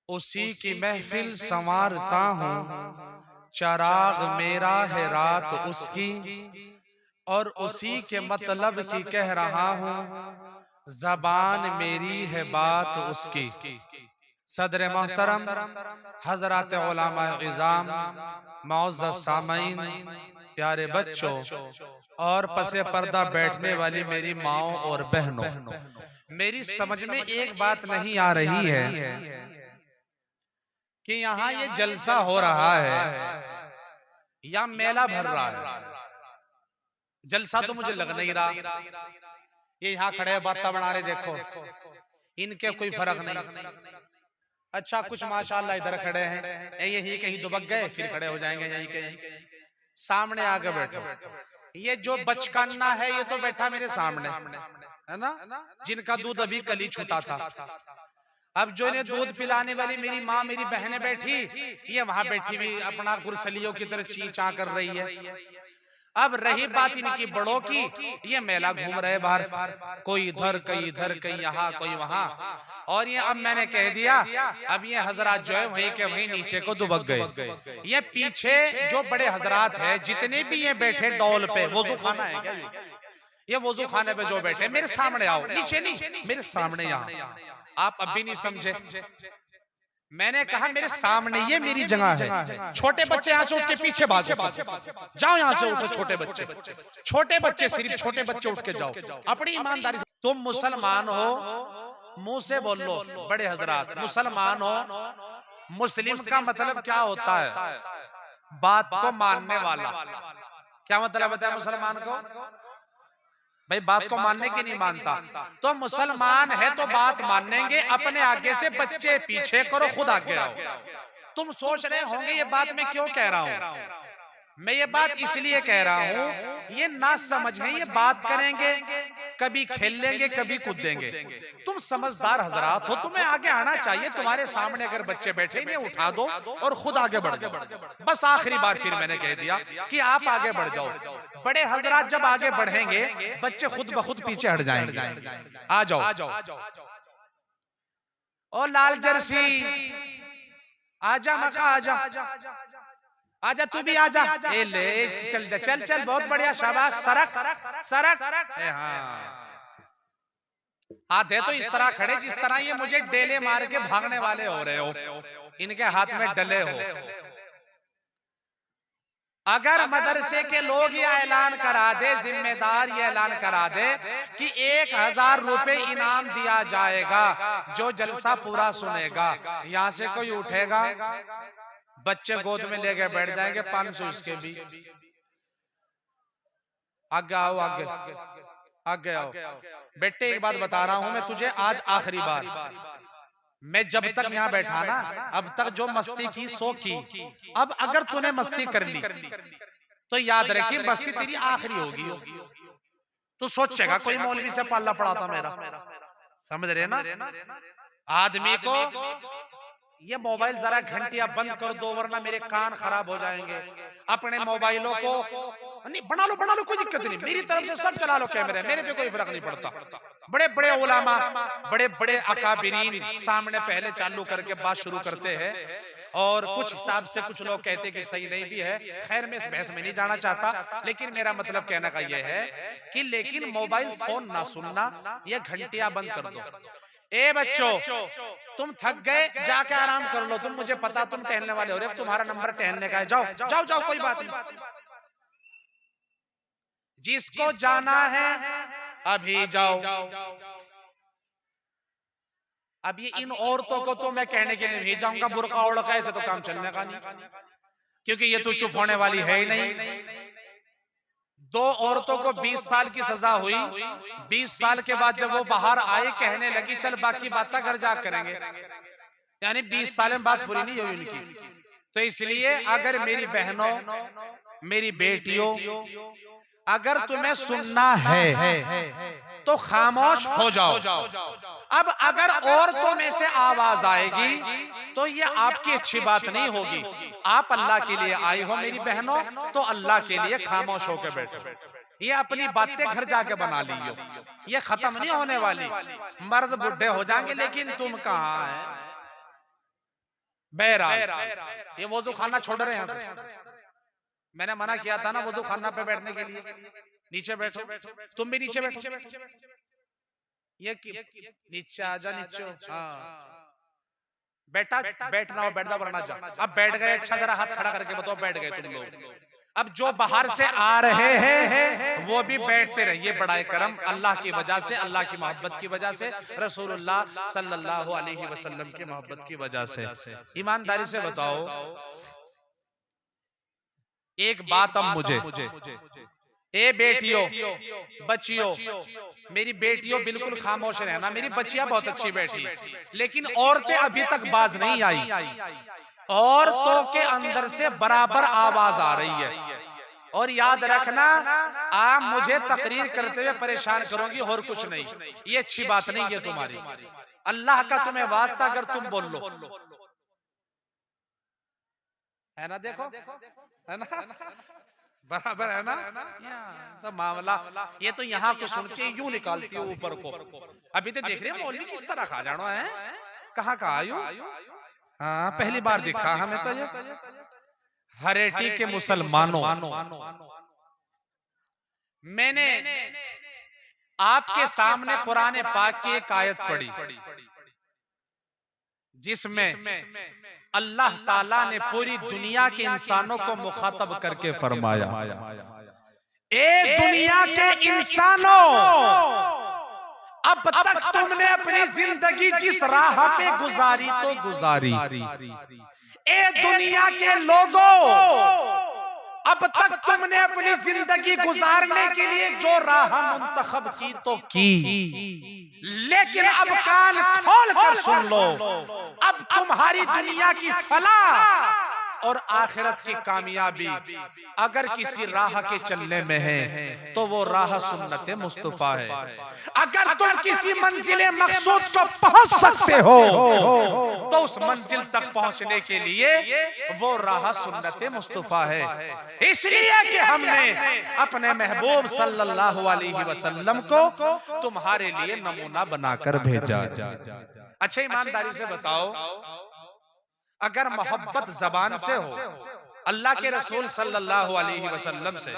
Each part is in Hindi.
उसी की महफिल संवारता हूँ, चराग मेरा है रात उसकी, और उसी के मतलब की कह रहा हूँ, जबान मेरी है बात उसकी। सदर मोहतरम हजरत उलमा इज़ाम, मुअज़्ज़ज़ सामईन, प्यारे बच्चों और पसे पर्दा बैठने वाली मेरी माओ और बहनों, मेरी समझ में एक बात नहीं आ रही है कि यहाँ ये जलसा हो रहा है या मेला भर रहा है। जलसा तो मुझे लग नहीं रहा। ये यहाँ खड़े बातें बना रहे, देखो इनके कोई फर्क नहीं। अच्छा कुछ माशाल्लाह इधर खड़े हैं, यही कहीं दुबक गए फिर खड़े हो जाएंगे यहीं कहीं। सामने आके बैठो। ये जो बचकाना है ये तो बैठा मेरे सामने, है ना, जिनका दूध अभी कल ही छूटा था। अब जो इन्हें दूध पिलाने वाली मेरी माँ मेरी बहनें बैठी, ये वहां बैठी हुई अपना गुरसलियों की तरह ची चा कर रही है। अब रही बात इनकी बड़ों की, ये मेला घूम रहे बाहर, कोई इधर कोई इधर कहीं यहाँ कोई वहां। और ये अब मैंने कह दिया, अब ये हजरात जो है वहीं के वहीं नीचे को दुबक गए। ये पीछे जो बड़े हजरात है जितने भी ये बैठे डॉल पे, वजू खाना है क्या ये वजू खाने पे जो बैठे मेरे सामने आओ, नीचे नहीं मेरे सामने यहाँ। आप अभी नहीं समझे, मैंने कहा मेरे सामने ये मेरी जगह है। छोटे बच्चे यहाँ से उठ के पीछे भागो, जाओ यहाँ से उठो। छोटे बच्चे सिर्फ छोटे बच्चे उठ के जाओ अपनी ईमानदारी से। तुम मुसलमान हो, मुंह से बोल लो बड़े हजरात, मुसलमान हो। मुस्लिम का मतलब क्या होता है? बात को मानने वाला। क्या मतलब होता है मुसलमान को? भाई बात को मानने की नहीं मानता तो मुसलमान है तो बात मानेंगे। अपने आगे से बच्चे पीछे करो, खुद आगे आओ। तुम सोच रहे होंगे ये बात मैं क्यों कह रहा हूं? मैं ये बात इसलिए कह रहा हूं, ये ना समझ है, ये बात करेंगे कभी खेल लेंगे कभी कूदेंगे। तुम समझदार हजरात हो, तुम्हें आगे आना चाहिए। तुम्हारे सामने अगर बच्चे बैठे इन्हें उठा दो और खुद आगे बढ़ जाओ। बस आखिरी बार फिर मैंने कह दिया कि आप आगे बढ़ जाओ। बड़े हजरात जब आगे बढ़ेंगे बच्चे खुद ब खुद पीछे हट जाएंगे। आ जाओ ओ लाल जर्सी, आजा मका आजा, आजा तू भी आजा। ए ले चल चल चल, बहुत बढ़िया, शाबाश। सरक सरक। हाथ है तो इस तरह खड़े जिस तरह ये मुझे डेले मार के भागने वाले हो रहे हो, इनके हाथ में डले हो। अगर मदरसे के लोग ये ऐलान करा दे, जिम्मेदार ये ऐलान करा दे कि 1000 रुपए इनाम दिया जाएगा जो जलसा पूरा सुनेगा, यहां से कोई उठेगा? बच्चे गोद में लेके बैठ जाएंगे, 500 इसके भी। आगे आओ, आगे आओ बेटे। एक बात बता रहा हूं मैं तुझे, आज आखिरी बार। मैं जब तक यहाँ बैठा ना, अब तक जो मस्ती की सो की। अब अगर तूने मस्ती कर ली तो याद रखिए मस्ती तेरी आखिरी होगी। तू सोचेगा कोई मौलवी से पाला पड़ा था मेरा। समझ रहे ना? आदमी को ये मोबाइल जरा घंटिया बंद कर दो वरना मेरे कान खराब हो जाएंगे। अपने मोबाइलों को नहीं बना लो कोई दिक्कत नहीं, मेरी तरफ से सब चला लो कैमरे, मेरे पे कोई फर्क नहीं पड़ता। बड़े बड़े उलामा, बड़े बड़े अकाबिरीन सामने पहले चालू करके बात शुरू करते हैं, और कुछ हिसाब से कुछ लोग कहते कि सही नहीं भी है। खैर मैं इस बहस में नहीं जाना चाहता, लेकिन मेरा मतलब कहने का यह है कि लेकिन मोबाइल फोन ना सुनना, ये घंटिया बंद कर दो। ए बच्चों, तुम थक गए, जाके आराम कर लो। तुम, मुझे पता तुम टहलने वाले हो रहे, अब तुम्हारा नंबर टहलने का है। जाओ कोई बात नहीं। जिसको जाना है अभी जाओ। अब ये इन औरतों को तो मैं कहने के लिए नहीं जाऊंगा, बुर्का ओढ़ का ऐसे तो काम चलने का नहीं, क्योंकि ये तो चुप होने वाली है ही नहीं। 2 औरतों को 20 साल की सजा हुई। 20 साल के बाद जब वो बाहर आए, कहने लगी चल बाकी बातें घर जा करेंगे, यानी 20 साल में बात पूरी नहीं हुई उनकी। तो इसलिए अगर मेरी बहनों, मेरी बेटियों, अगर तुम्हें सुनना है तो खामोश हो जाओ। अब अगर औरतों में से आवाज आएगी तो ये आपकी अच्छी बात नहीं होगी। आप अल्लाह के लिए आई हो मेरी बहनों, तो अल्लाह के लिए खामोश होकर बैठो। ये अपनी बातें घर जाके बना लियो, ये खत्म नहीं होने वाली। मर्द बुढ़े हो जाएंगे लेकिन तुम कहाँ है? बहरहाल ये वजू खाना छोड़ रहे हैं। मैंने मना किया था ना वजू खाना पे बैठने के लिए, नीचे बैठो, तुम भी नीचे बैठो, ये नीचे आजा, नीचे। हाँ बेटा बैठना हो बैठना, वरना जा। अब बैठ गए, अच्छा जरा हाथ खड़ा करके बताओ बैठ गए तुम लोग। अब जो बाहर से आ रहे हैं वो भी बैठते रहिए, बड़ा करम अल्लाह की वजह से, अल्लाह की मोहब्बत की वजह से, रसूलुल्लाह सल्लल्लाहु अलैहि वसल्लम की मोहब्बत की वजह से। ईमानदारी से बताओ एक बात, अब मुझे ए बेटियों बच्चियों, मेरी बेटियों बिल्कुल खामोश रहना, मेरी बच्चियां बहुत अच्छी बैठी, लेकिन औरतें अभी तक बाज नहीं आई। औरतों के अंदर से बराबर आवाज आ रही है। और याद रखना, आप मुझे तकरीर करते हुए परेशान करोगी और कुछ नहीं, ये अच्छी बात नहीं है तुम्हारी। अल्लाह का तुम्हें वास्ता अगर तुम बोल लो, है ना, देखो है ना, बराबर है ना, तो मामला ये तो यहाँ को सुन के यूं निकालती हो ऊपर को। अभी तो देख रहे हैं मौलवी किस तरह खा जाना है, कहाँ का आयु। हाँ पहली बार दिखा हमें तो ये। हरेठी के मुसलमानों, मैंने आपके सामने कुरान पाक की एक आयत पढ़ी जिसमें अल्लाह ताला ने पूरी दुनिया के इंसानों को मुखातब करके फरमाया, ए दुनिया के इंसानों, अब तक तुमने अपनी जिंदगी जिस राह पे गुजारी तो गुजारी। ए दुनिया के लोगों, अब तक तुमने अपनी जिंदगी गुजारने के लिए जो राह मुंतखब की तो की, लेकिन अब कान खोल कर सुन लो, अब तुम्हारी दुनिया की फलाह और आखिरत की कामयाबी अगर किसी राह के चलने में है तो वो राह सुन्नत मुस्तफा है। अगर तुम किसी मंजिले मकसूद को पहुंच सकते हो तो उस मंजिल तक पहुंचने के लिए वो राह सुन्नत मुस्तफा है। इसलिए कि हमने अपने महबूब सल्लल्लाहु अलैहि वसल्लम को तुम्हारे लिए नमूना बनाकर भेजा। अच्छा ईमानदारी से बताओ, अगर मोहब्बत जबान से हो अल्लाह के रसूल सल्लल्लाहु अलैहि वसल्लम से,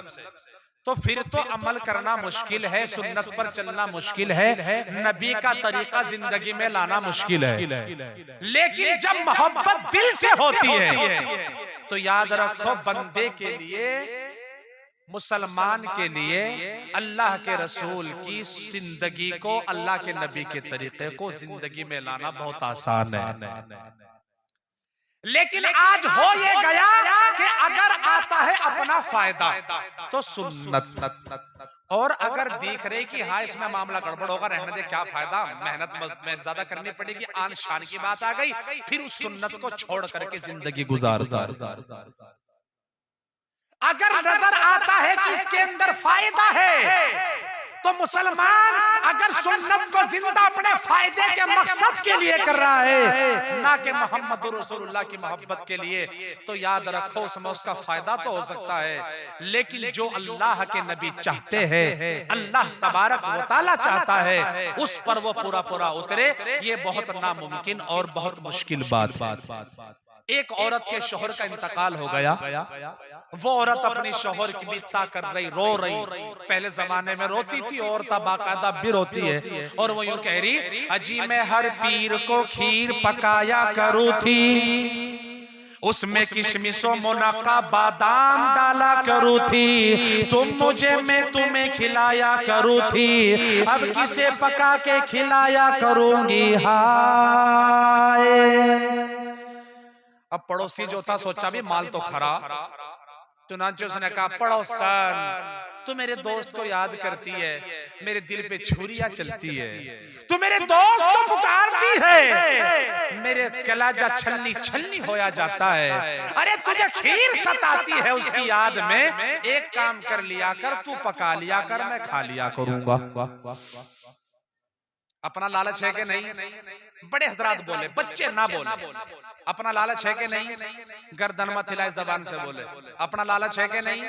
तो फिर तो अमल करना मुश्किल है, सुन्नत पर चलना मुश्किल है, नबी का तरीका जिंदगी में लाना मुश्किल है। लेकिन जब मोहब्बत दिल से होती है तो याद रखो, बंदे के लिए, मुसलमान के लिए अल्लाह के रसूल की जिंदगी को, अल्लाह के नबी के तरीके को जिंदगी में लाना बहुत आसान है। लेकिन आज हो ये गया कि अगर आता है अपना फायदा तो सुन्नत, और अगर देख रहे कि हाँ इसमें मामला गड़बड़ होगा, रहने दे, क्या फायदा, मेहनत ज्यादा करनी पड़ेगी, आन शान की बात आ गई, फिर उस सुन्नत को छोड़ करके जिंदगी गुजारता। अगर नजर आता है कि इसके अंदर फायदा है तो मुसलमान अगर सुन्नत को जिंदा अपने फायदे के मकसद के लिए कर रहा है, ना कि मोहम्मद रसूलुल्लाह की मोहब्बत के लिए, तो याद रखो उसमें उसका फायदा तो हो सकता है, लेकिन जो अल्लाह के नबी चाहते हैं, अल्लाह तबारक व तआला चाहता है, उस पर वो पूरा पूरा उतरे, ये बहुत नामुमकिन और बहुत मुश्किल बात। एक औरत के शौहर का इंतकाल हो गया, वो औरत अपनी शौहर की बित्ता कर रही, रो रही। पहले जमाने में रोती थी औरत, बाकायदा भी रोती है, और वो यूं कह रही, अजी मैं हर पीर को खीर पकाया करूँ थी, उसमें किशमिशों मुनक्का बादाम डाला करूँ थी, तुम मुझे मैं तुम्हें खिलाया करूँ थी, अब किसे पका के खिलाया करूंगी हाय। अब पड़ोसी जो था सोचा भी माल तो खरा, चुनांचे उसने कहा, पड़ोसन तू मेरे दोस्त को याद करती है, मेरे दिल पे छुरियां चलती है, तू मेरे दोस्त को पुकारती है, मेरे कलेजा छलनी छलनी होया जाता है, अरे तुझे खीर सताती है उसकी याद में, एक काम कर लिया कर, तू पका लिया कर, मैं खा लिया करूंगा। अपना लालच है कि नहीं? बड़े हजरात बोले, बच्चे ना बोले, अपना लालच है कि नहीं? गर्दन मत हिलाए, जबान से बोले, अपना लालच है कि नहीं?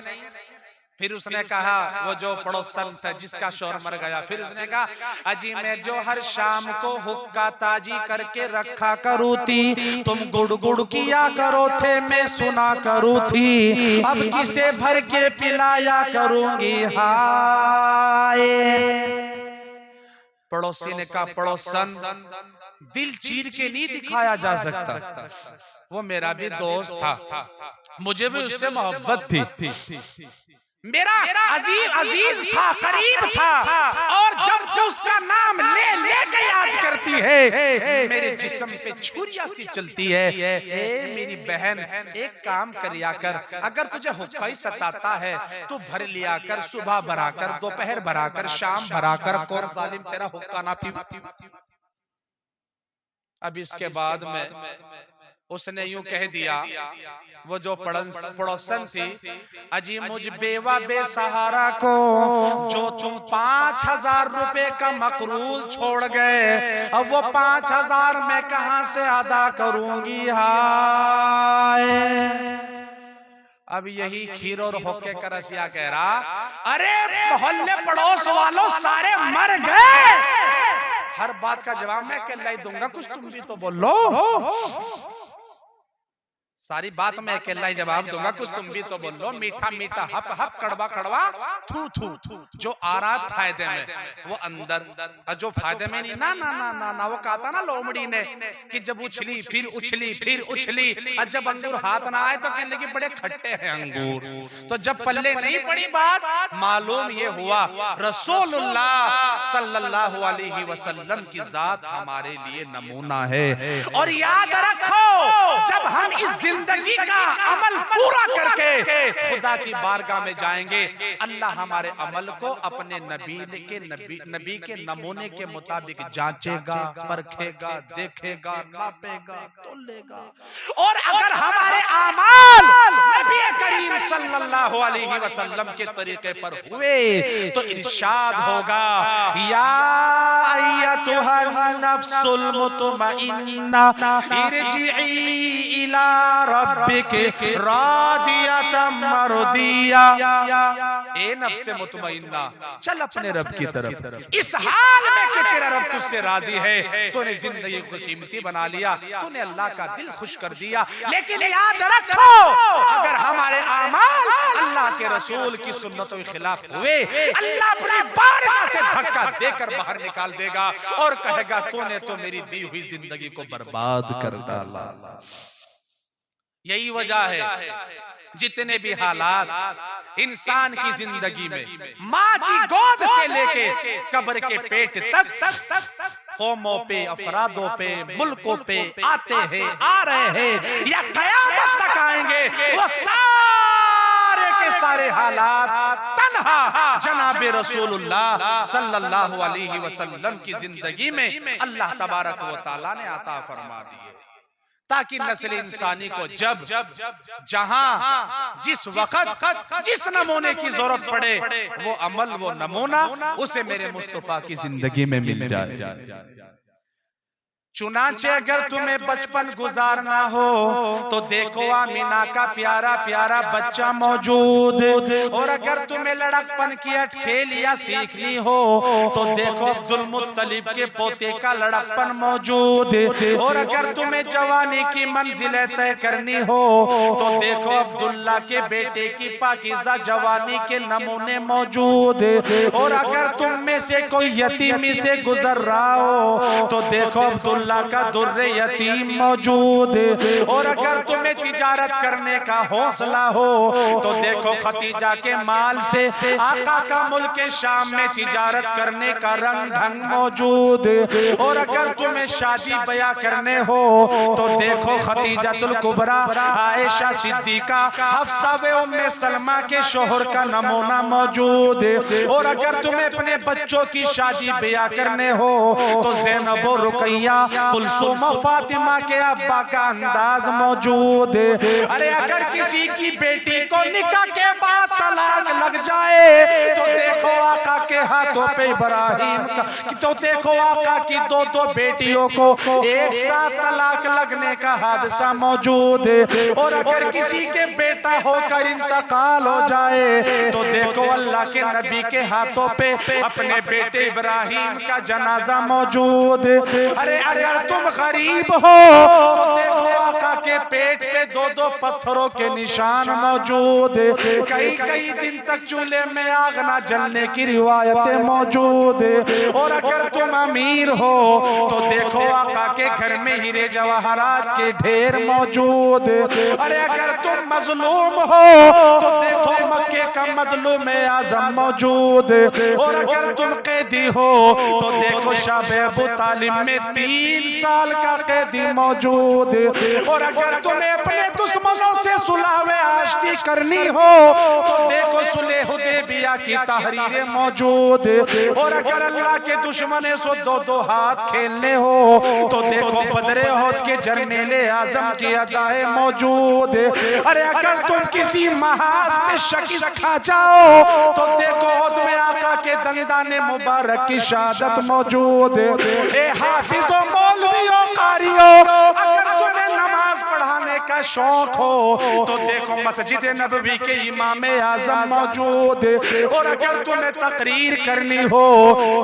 फिर उसने कहा, वो जो पड़ोसन था जिसका शौहर मर गया, फिर उसने कहा, अजी मैं जो हर शाम को हुक्का ताजी करके रखा करूँ थी, तुम गुड़ गुड़ किया करो थे, मैं सुना करूँ थी, अब किसे भर के पिलाया करूंगी हाय। पड़ोसी ने कहा, पड़ोसन दिल चीर के नहीं दिखाया जा सकता, वो मेरा भी दोस्त था, मुझे भी उससे मोहब्बत थी, मेरा अजीज था, करीब था, और जब जो उसका नाम ले के याद करती है, मेरे जिस्म पे छुरियां सी चलती है। ए मेरी बहन, एक काम करिया कर, अगर तुझे हुक्का ही सताता है तो भर लिया कर, सुबह भरा कर, दोपहर भरा कर, शाम भरा कर, कौन जालिम तेरा हुक्का ना पी। अब इसके बाद में उसने यूं कह दिया, वो जो पड़ोसन थी, अजी मुझ बेवा बेसहारा को जो तुम 5,000 रुपए का मकरूज छोड़ गए, अब वो 5,000 मैं कहां से अदा करूंगी हाय। अब यही खीर और होके का रसिया कह रहा, अरे मोहल्ले पड़ोस वालों सारे मर गए, हर बात का जवाब मैं अकेला ही दूंगा, कुछ तुम भी तो बोलो, सारी बात मैं अकेला ही जवाब दूंगा, कुछ तुम भी तो बोलो, मीठा मीठा हप हप, कड़वा कड़वा थू थू, जो आ रहा फायदे में वो अंदर, जो फायदे में नहीं ना ना ना ना ना, वो कहा था ना लोमड़ी ने कि जब उछली फिर उछली फिर उछली, और जब अंगूर हाथ ना आए तो कहने लगी बड़े खट्टे हैं अंगूर, तो जब पल्ले नहीं पड़ी बात, मालूम ये हुआ रसूलुल्लाह सल्लल्लाहु अलैहि वसल्लम की जात हमारे लिए नमूना है। और याद रखो, जब हम इस जिंदगी का अमल पूरा करके खुदा की बारगाह में जाएंगे, अल्लाह हमारे अमल को अपने नबी के नमूने के मुताबिक जांचेगा, परखेगा, देखेगा, नापेगा, तोलेगा। और अगर हमारे अमाल नबी करीम सल्लल्लाहु अलैहि वसल्लम के तरीके पर हुए तो इरशाद होगा, या अय्यतुहन नफ्सुल मुतमइन्ना इरजिई इला रब्बिक रादियतम मरदिया। ए नफ्से मुतमइन्ना, चल अपने रब की तरफ, इस हाल में कि तेरा रब तुझसे राजी है, तूने जिंदगी को कीमती बना लिया, तूने अल्लाह का दिल खुश कर दिया। लेकिन याद रखो, अगर हमारे आमाल अल्लाह के रसूल की सुन्नतों के खिलाफ हुए, अल्लाह अपनी बारगाह से धक्का देकर बाहर निकाल देगा और कहेगा, तूने तो मेरी दी हुई जिंदगी को बर्बाद कर डाला। यही वजह है जितने भी हालात इंसान की जिंदगी में, माँ की गोद से लेके कब्र के पेट तक कौमों पे, अफरादों पे, मुल्कों पे आते हैं, आ रहे हैं या कयामत तक आएंगे, वो सारे के सारे हालात तन्हा जनाबे रसूलुल्लाह सल्लल्लाहु अलैहि वसल्लम की जिंदगी में अल्लाह तबारक व तआला ने अता फरमा दिए, ताकि नस्ल इंसानी को जब जहां जिस वक्त जिस नमूने की जरूरत पड़े, वो अमल, वो नमूना उसे मेरे मुस्तफा की जिंदगी में मिल जाए। चुनाचे अगर तुम्हें बचपन गुजारना हो तो देखो आमीना का प्यारा प्यारा बच्चा मौजूद, और अगर तुम्हें लड़कपन की अटखेलियां सीखनी हो तो देखो अब्दुल मुत्तलिब के पोते का लड़कपन मौजूद, और अगर तुम्हें जवानी की मंजिलें तय करनी हो तो देखो अब्दुल्ला के बेटे की पाकीज़ा जवानी के नमूने मौजूद, और अगर तुम में से कोई यतीमी से गुजर रहा हो तो देखो अब्दुल्ला का दुर्रे यतीम मौजूद, और अगर तुम्हें तिजारत करने का हौसला हो तो देखो खतीजा के माल से आका का मुल्क शाम में तिजारत करने का रंग ढंग मौजूद, और अगर तुम्हें शादी ब्याह करने हो तो देखो खतीजातुल कुबरा आयशा सिद्दीका हफ्सा व उम्मे सलमा के शोहर का नमूना मौजूद, और अगर तुम्हें अपने बच्चों की शादी ब्याह करने हो तो ज़ैनब और रुकैया कुलसुम फातिमा के अब्बा का अंदाज मौजूद है। अरे अगर किसी की बेटी को निकाह के बाद तलाक लग जाए तो देखो आका के हाथों पे इब्राहिम का, तो देखो आका की दो दो बेटियों को एक साथ तलाक लगने का हादसा मौजूद है। और अगर किसी के बेटा होकर इंतकाल हो जाए तो देखो अल्लाह के नबी के हाथों पे अपने बेटे इब्राहिम का जनाजा मौजूद है। अरे अगर तुम गरीब हो तो देखो आका के पेट पे दो दो पत्थरों के निशान मौजूद है। कई कई दिन तक चूल्हे में आग ना जलने की रिवायतें मौजूद है। और अगर तुम अमीर हो तो देखो आका के घर में हीरे जवाहरात के ढेर मौजूद है। अरे अगर तुम मजलूम हो तो देखो मक्के का मजलूम आजम मौजूद है। और अगर तुम कैदी हो तो देखो शाह अबू तालिब में 3 साल का कैदी मौजूद है। और अगर तुम्हें अपने दुश्मनों से सुलह आशती करनी हो तो देखो सुलह हुदैबिया की तहरीरें मौजूद है। और अगर अल्लाह के दुश्मन से दो दो हाथ खेलने हो तो देखो बदरे होद के जरनेले आजम की अदाएं मौजूद है। अरे अगर तुम किसी महाज में शकीस खा जाओ तो देखो होद में आका के दंदाने मुबारक की शहादत मौजूद है। ए हाफिजों मौलवियों कारियों, अगर तुम्हें नमाज पढ़ाने का शौक हो तो देखो मस्जिद नबवी के इमाम आजम मौजूद है। और अगर तुम्हें तकरीर करनी हो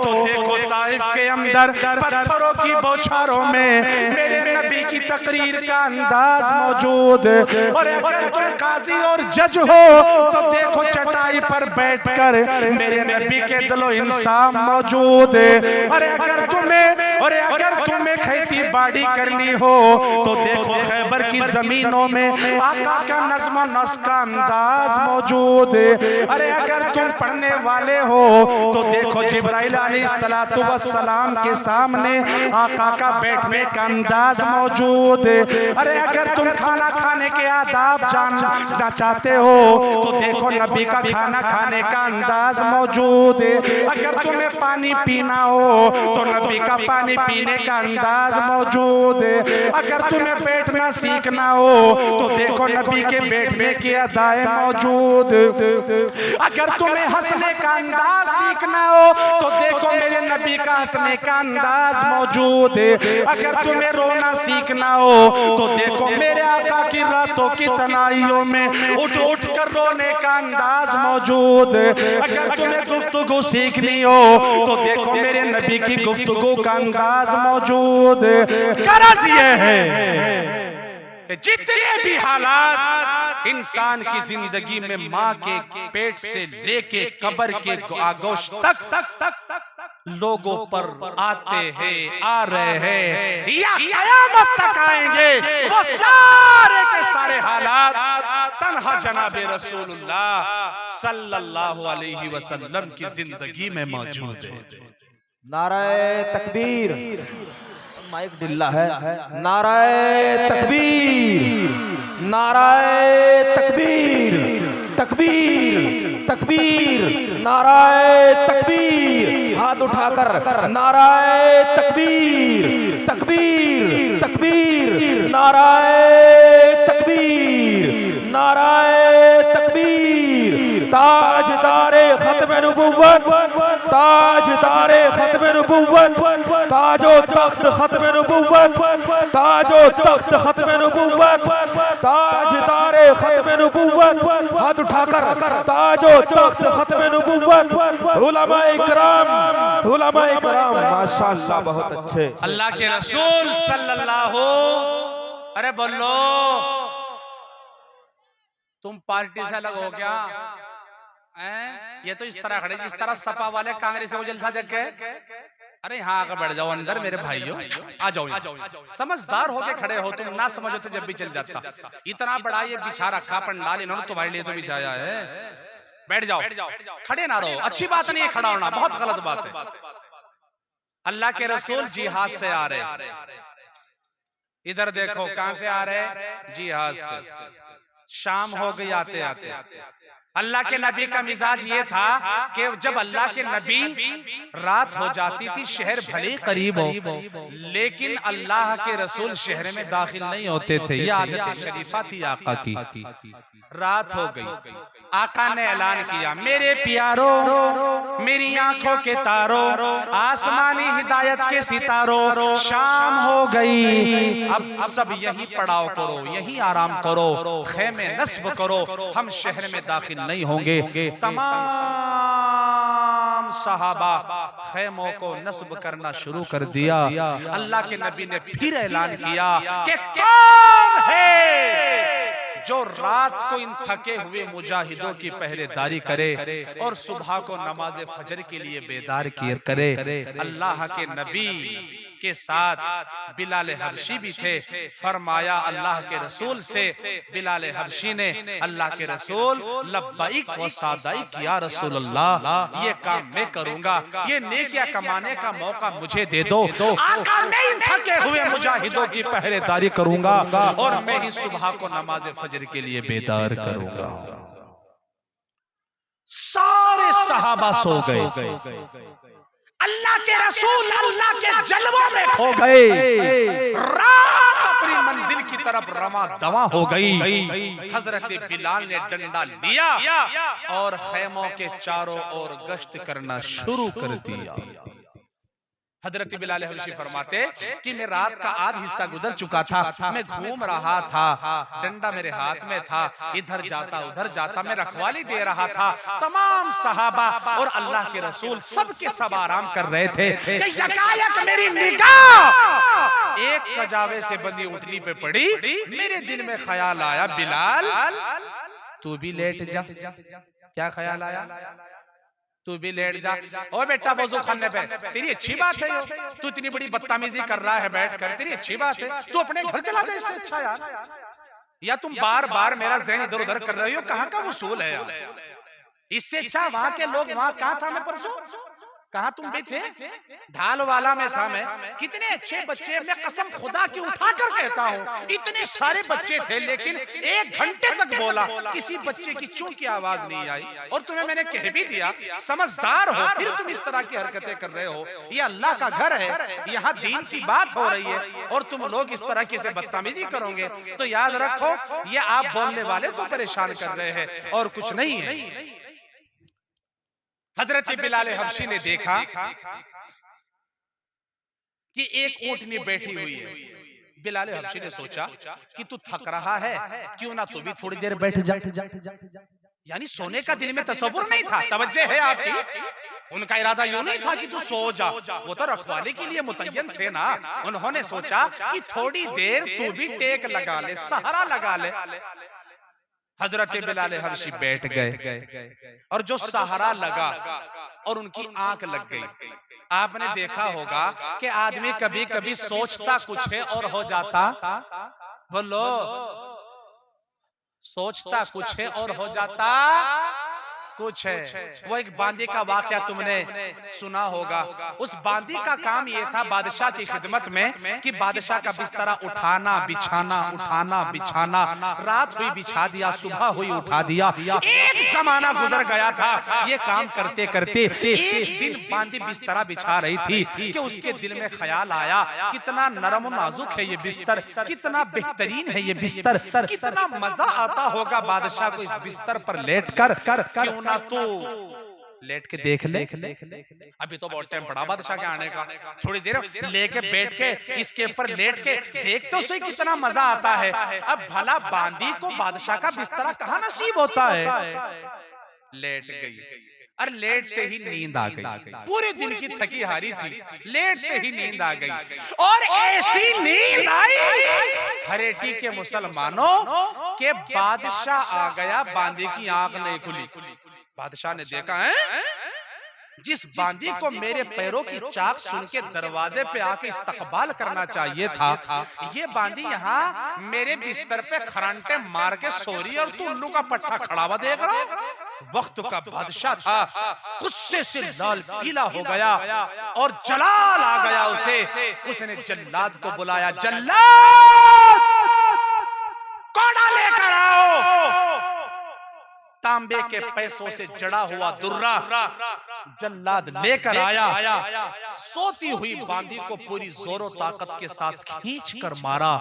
तो देखो ताइफ के अंदर पत्थरों की बौछारों में मेरे नबी की तकरीर का अंदाज मौजूद है। और अगर तुम काजी और जज हो तो देखो चटाई पर बैठकर मेरे नबी के दिलो इंसाफ मौजूद है। अरे अगर तुम्हें खेती बाड़ी करनी हो तो देखो खैबर की जमीनों में आका का नज़्म नस्क का अंदाज मौजूद है। अरे अगर तुम पढ़ने वाले हो तो देखो जिब्राइल अलैहिस्सलातु वस्सलाम के सामने आका का बैठने का अंदाज मौजूद है। अरे अगर तुम खाना खाने के आदाब जानना चाहते हो तो देखो नबी का खाना खाने का अंदाज मौजूद है। अगर तुम्हें पानी पीना हो तो नबी का पानी पीने का अंदाज मौजूद है। अगर तुम्हें बैठना सीखना हो तो देखो नबी के बैठने की अदाएं मौजूद। अगर तुम्हें हंसने का अंदाज सीखना हो तो देखो मेरे नबी का हंसने का अंदाज मौजूद है। अगर तुम्हें रोना सीखना हो तो देखो मेरे आका की रातों की तनाइयों में उठ उठ कर रोने का अंदाज मौजूद है। अगर तुम्हें गुफ्तगू सीखनी हो तो देखो मेरे नबी की गुफ्तगू का अंदाज मौजूद है। गरज ये है कि जितने भी हालात इंसान की जिंदगी में माँ के पेट से लेके कब्र के आगोश तक लोगों पर आते हैं, आ रहे हैं या क़यामत तक आएंगे, वो सारे के सारे हालात तन्हा जनाबे रसूलुल्लाह सल्लल्लाहु अलैहि वसल्लम की जिंदगी में मौजूद है। नाराए तकबीर, माइक ढिल्ला है। नाराए तकबीर, नाराए तकबीर, तकबीर तकबीर, नाराए तकबीर, हाथ उठाकर नाराए तकबीर, तकबीर तकबीर, नाराए तकबीर, नाराए तकबीर। ताजदारे खत्म नबुव्वत, ताजदारे खत्म नबुव्वत, ताजो तख्त खत्म नबुव्वत, ताजो तख्त खत्म नबुव्वत, ताजदारे खत्म नबुव्वत, हाथ उठाकर ताजो तख्त खत्म नबुव्वत। उलमाए इकराम, उलमाए इकराम माशाअल्लाह बहुत अच्छे। अल्लाह के रसूल सल्लल्लाहु, अरे बोलो तुम पार्टी से अलग हो क्या? ये तो इस तरह खड़े जिस तरह सपा वाले कांग्रेस को जलसा देख के, अरे यहाँ आकर बैठ जाओ अंदर मेरे भाइयों, आ जाओ। समझदार होके खड़े हो, तुम ना समझो तो जब भी चल जाता। इतना बड़ा ये बिछा रखा पंडाल इन्होंने तुम्हारे लिए तो बिछाया है, बैठ जाओ, खड़े ना रहो। अच्छी बात नहीं है खड़ा होना, बहुत गलत बात है। अल्लाह के रसूल जिहाद से आ रहे, इधर देखो कहां से आ रहे? जिहाद से। शाम हो गई आते आते। अल्लाह के नबी का मिजाज ये था कि जब अल्लाह के नबी रात हो जाती थी, शहर भले करीब हो, लेकिन अल्लाह के रसूल शहर में दाखिल नहीं होते थे। यह आदत शरीफा थी आका की। रात हो गई, आका ने ऐलान किया, मेरे प्यारों, मेरी आंखों के तारों, आसमानी हिदायत के सितारों, शाम हो गई, अब सब यही पड़ाव करो, यही आराम करो, खेमे नस्ब करो, हम शहर में दाखिल नहीं होंगे। तमाम सहाबा खेमों को नस्ब करना शुरू कर दिया। अल्लाह के नबी ने फिर ऐलान किया कि कौन है जो रात को इन थके हुए मुजाहिदों की पहरेदारी करे और सुबह को नमाज फजर के लिए बेदार करे। अल्लाह के नबी के साथ बिलाल हबशी भी थे। फरमाया अल्लाह के रसूल से बिलाल हबशी ने, अल्लाह के रसूल लब्बाइक व सादाइक या रसूल अल्लाह, ये काम मैं करूंगा, ये नेकियां कमाने का मौका मुझे दे दो। आका मैं इन थके हुए मुजाहिदों की पहरेदारी करूंगा और मैं ही सुबह को नमाज फजर के लिए बेदार करूंगा। सारे सहाबा सो गए, अल्लाह के रसूल अल्लाह के जलवों में खो गए, रात अपनी मंजिल की तरफ रमा दवा हो गई। हजरत बिलाल ने डंडा लिया और खैमों के चारों ओर गश्त करना शुरू कर दिया। हजरत बिलाल हबशी फरमाते कि मैं रात का आधा हिस्सा गुजर चुका था, मैं घूम रहा था, डंडा मेरे हाथ में था, इधर जाता उधर जाता, मैं रखवाली दे रहा था। तमाम सहाबा और अल्लाह के रसूल सबके सब आराम कर रहे थे कि यकायक मेरी निगाह एक कजावे से बंधी उठनी पे पड़ी। मेरे दिल में ख्याल आया, बिलाल तू भी लेट जा। क्या ख्याल आया? तू भी लेट जा। ओ बेटा वजू खाने पे, तेरी अच्छी बात है, तू इतनी बड़ी बदतमीजी कर रहा है बैठकर, तेरी अच्छी बात है, तू अपने घर चला जा, इससे अच्छा यार। या तुम बार बार मेरा ज़हन इधर उधर कर रहे हो, कहाँ का वसूल है यार? इससे अच्छा वहां के लोग, वहां कहाँ था मैं परसों, कहाँ तुम भी थे? ढाल वाला में था मैं। कितने अच्छे बच्चे, मैं कसम खुदा की उठाकर कहता हूँ, इतने सारे बच्चे थे, लेकिन 1 घंटे तक बोला, किसी बच्चे की चूं की आवाज नहीं आई। और तुम्हें मैंने कह भी दिया, समझदार हो, फिर तुम इस तरह की हरकतें कर रहे हो। ये अल्लाह का घर है, यहाँ दीन की बात हो रही है, और तुम लोग इस तरह की से बदतमीजी करोगे तो याद रखो, ये आप बोलने वाले को परेशान कर रहे हैं और कुछ नहीं है। हजरत बिलाल हबशी ने देखा कि एक ऊंटनी बैठी हुई है। बिलाल हबशी ने सोचा कि तू थक रहा है, क्यों ना तू भी थोड़ी देर बैठ जा। यानी सोने का दिल में तसव्वुर नहीं था, तवज्जो है आपकी। उनका इरादा यूं नहीं था कि तू सो जा, वो तो रखवाले के लिए मुतय्यन थे ना। उन्होंने सोचा कि थोड़ी देर तू भी टेक लगा ले, सहारा लगा ले। हजरत बिलाल हबशी बैठ गए और जो सहारा लगा और उनकी आंख लग गई। आपने देखा होगा कि आदमी कभी कभी सोचता कुछ है और हो जाता, बोलो, सोचता कुछ है और हो जाता कुछ है। वो एक बांदी का वाकया तुमने सुना होगा। उस बांदी का काम ये था बादशाह की खिदमत में कि बादशाह का बिस्तरा उठाना बिछाना, उठाना बिछाना। रात हुई बिछा दिया, सुबह हुई उठा दिया। एक जमाना गुजर गया था ये काम करते करते। एक दिन बांदी बिस्तरा बिछा रही थी कि उसके दिल में ख्याल आया, कितना नरम नाजुक है ये बिस्तर, कितना बेहतरीन है ये बिस्तर, कितना मजा आता होगा बादशाह को इस बिस्तर पर लेट कर ना तू लेट के देख ले। अभी तो बहुत टाइम पड़ा बादशाह के आने का, थोड़ी देर लेके बैठ के इसके ऊपर लेट के देख तो सही कितना मजा आता है। अब भला बांदी को बादशाह का बिस्तरा कहाँ नसीब होता है। लेट गई, और लेटते ही नींद आ गई। पूरे दिन की थकी हारी थी, लेटते ही नींद आ गई। और ऐसी नींद आई हरेटी के मुसलमानों के बादशाह आ गया, बांदी की आंख नहीं खुली। बादशाह ने देखा है जिस बांदी को मेरे पैरों की चाक सुन के दरवाजे पे आके इस्तकबाल करना चाहिए था, ये बांदी यहाँ मेरे बिस्तर पे खरांटे मार के सो रही है और तू उल्लू का पट्टा खड़ा हुआ देख रहा। वक्त का बादशाह था, गुस्से से लाल पीला हो गया और जलाल आ गया उसे। उसने जल्लाद को बुलाया, जल्लाद कोड़ा लेकर आओ। तांबे के पैसों से जड़ा हुआ दुर्रा जल्लाद लेकर आया। सोती हुई बांदी को पूरी जोरों ताकत के साथ खींच कर मारा।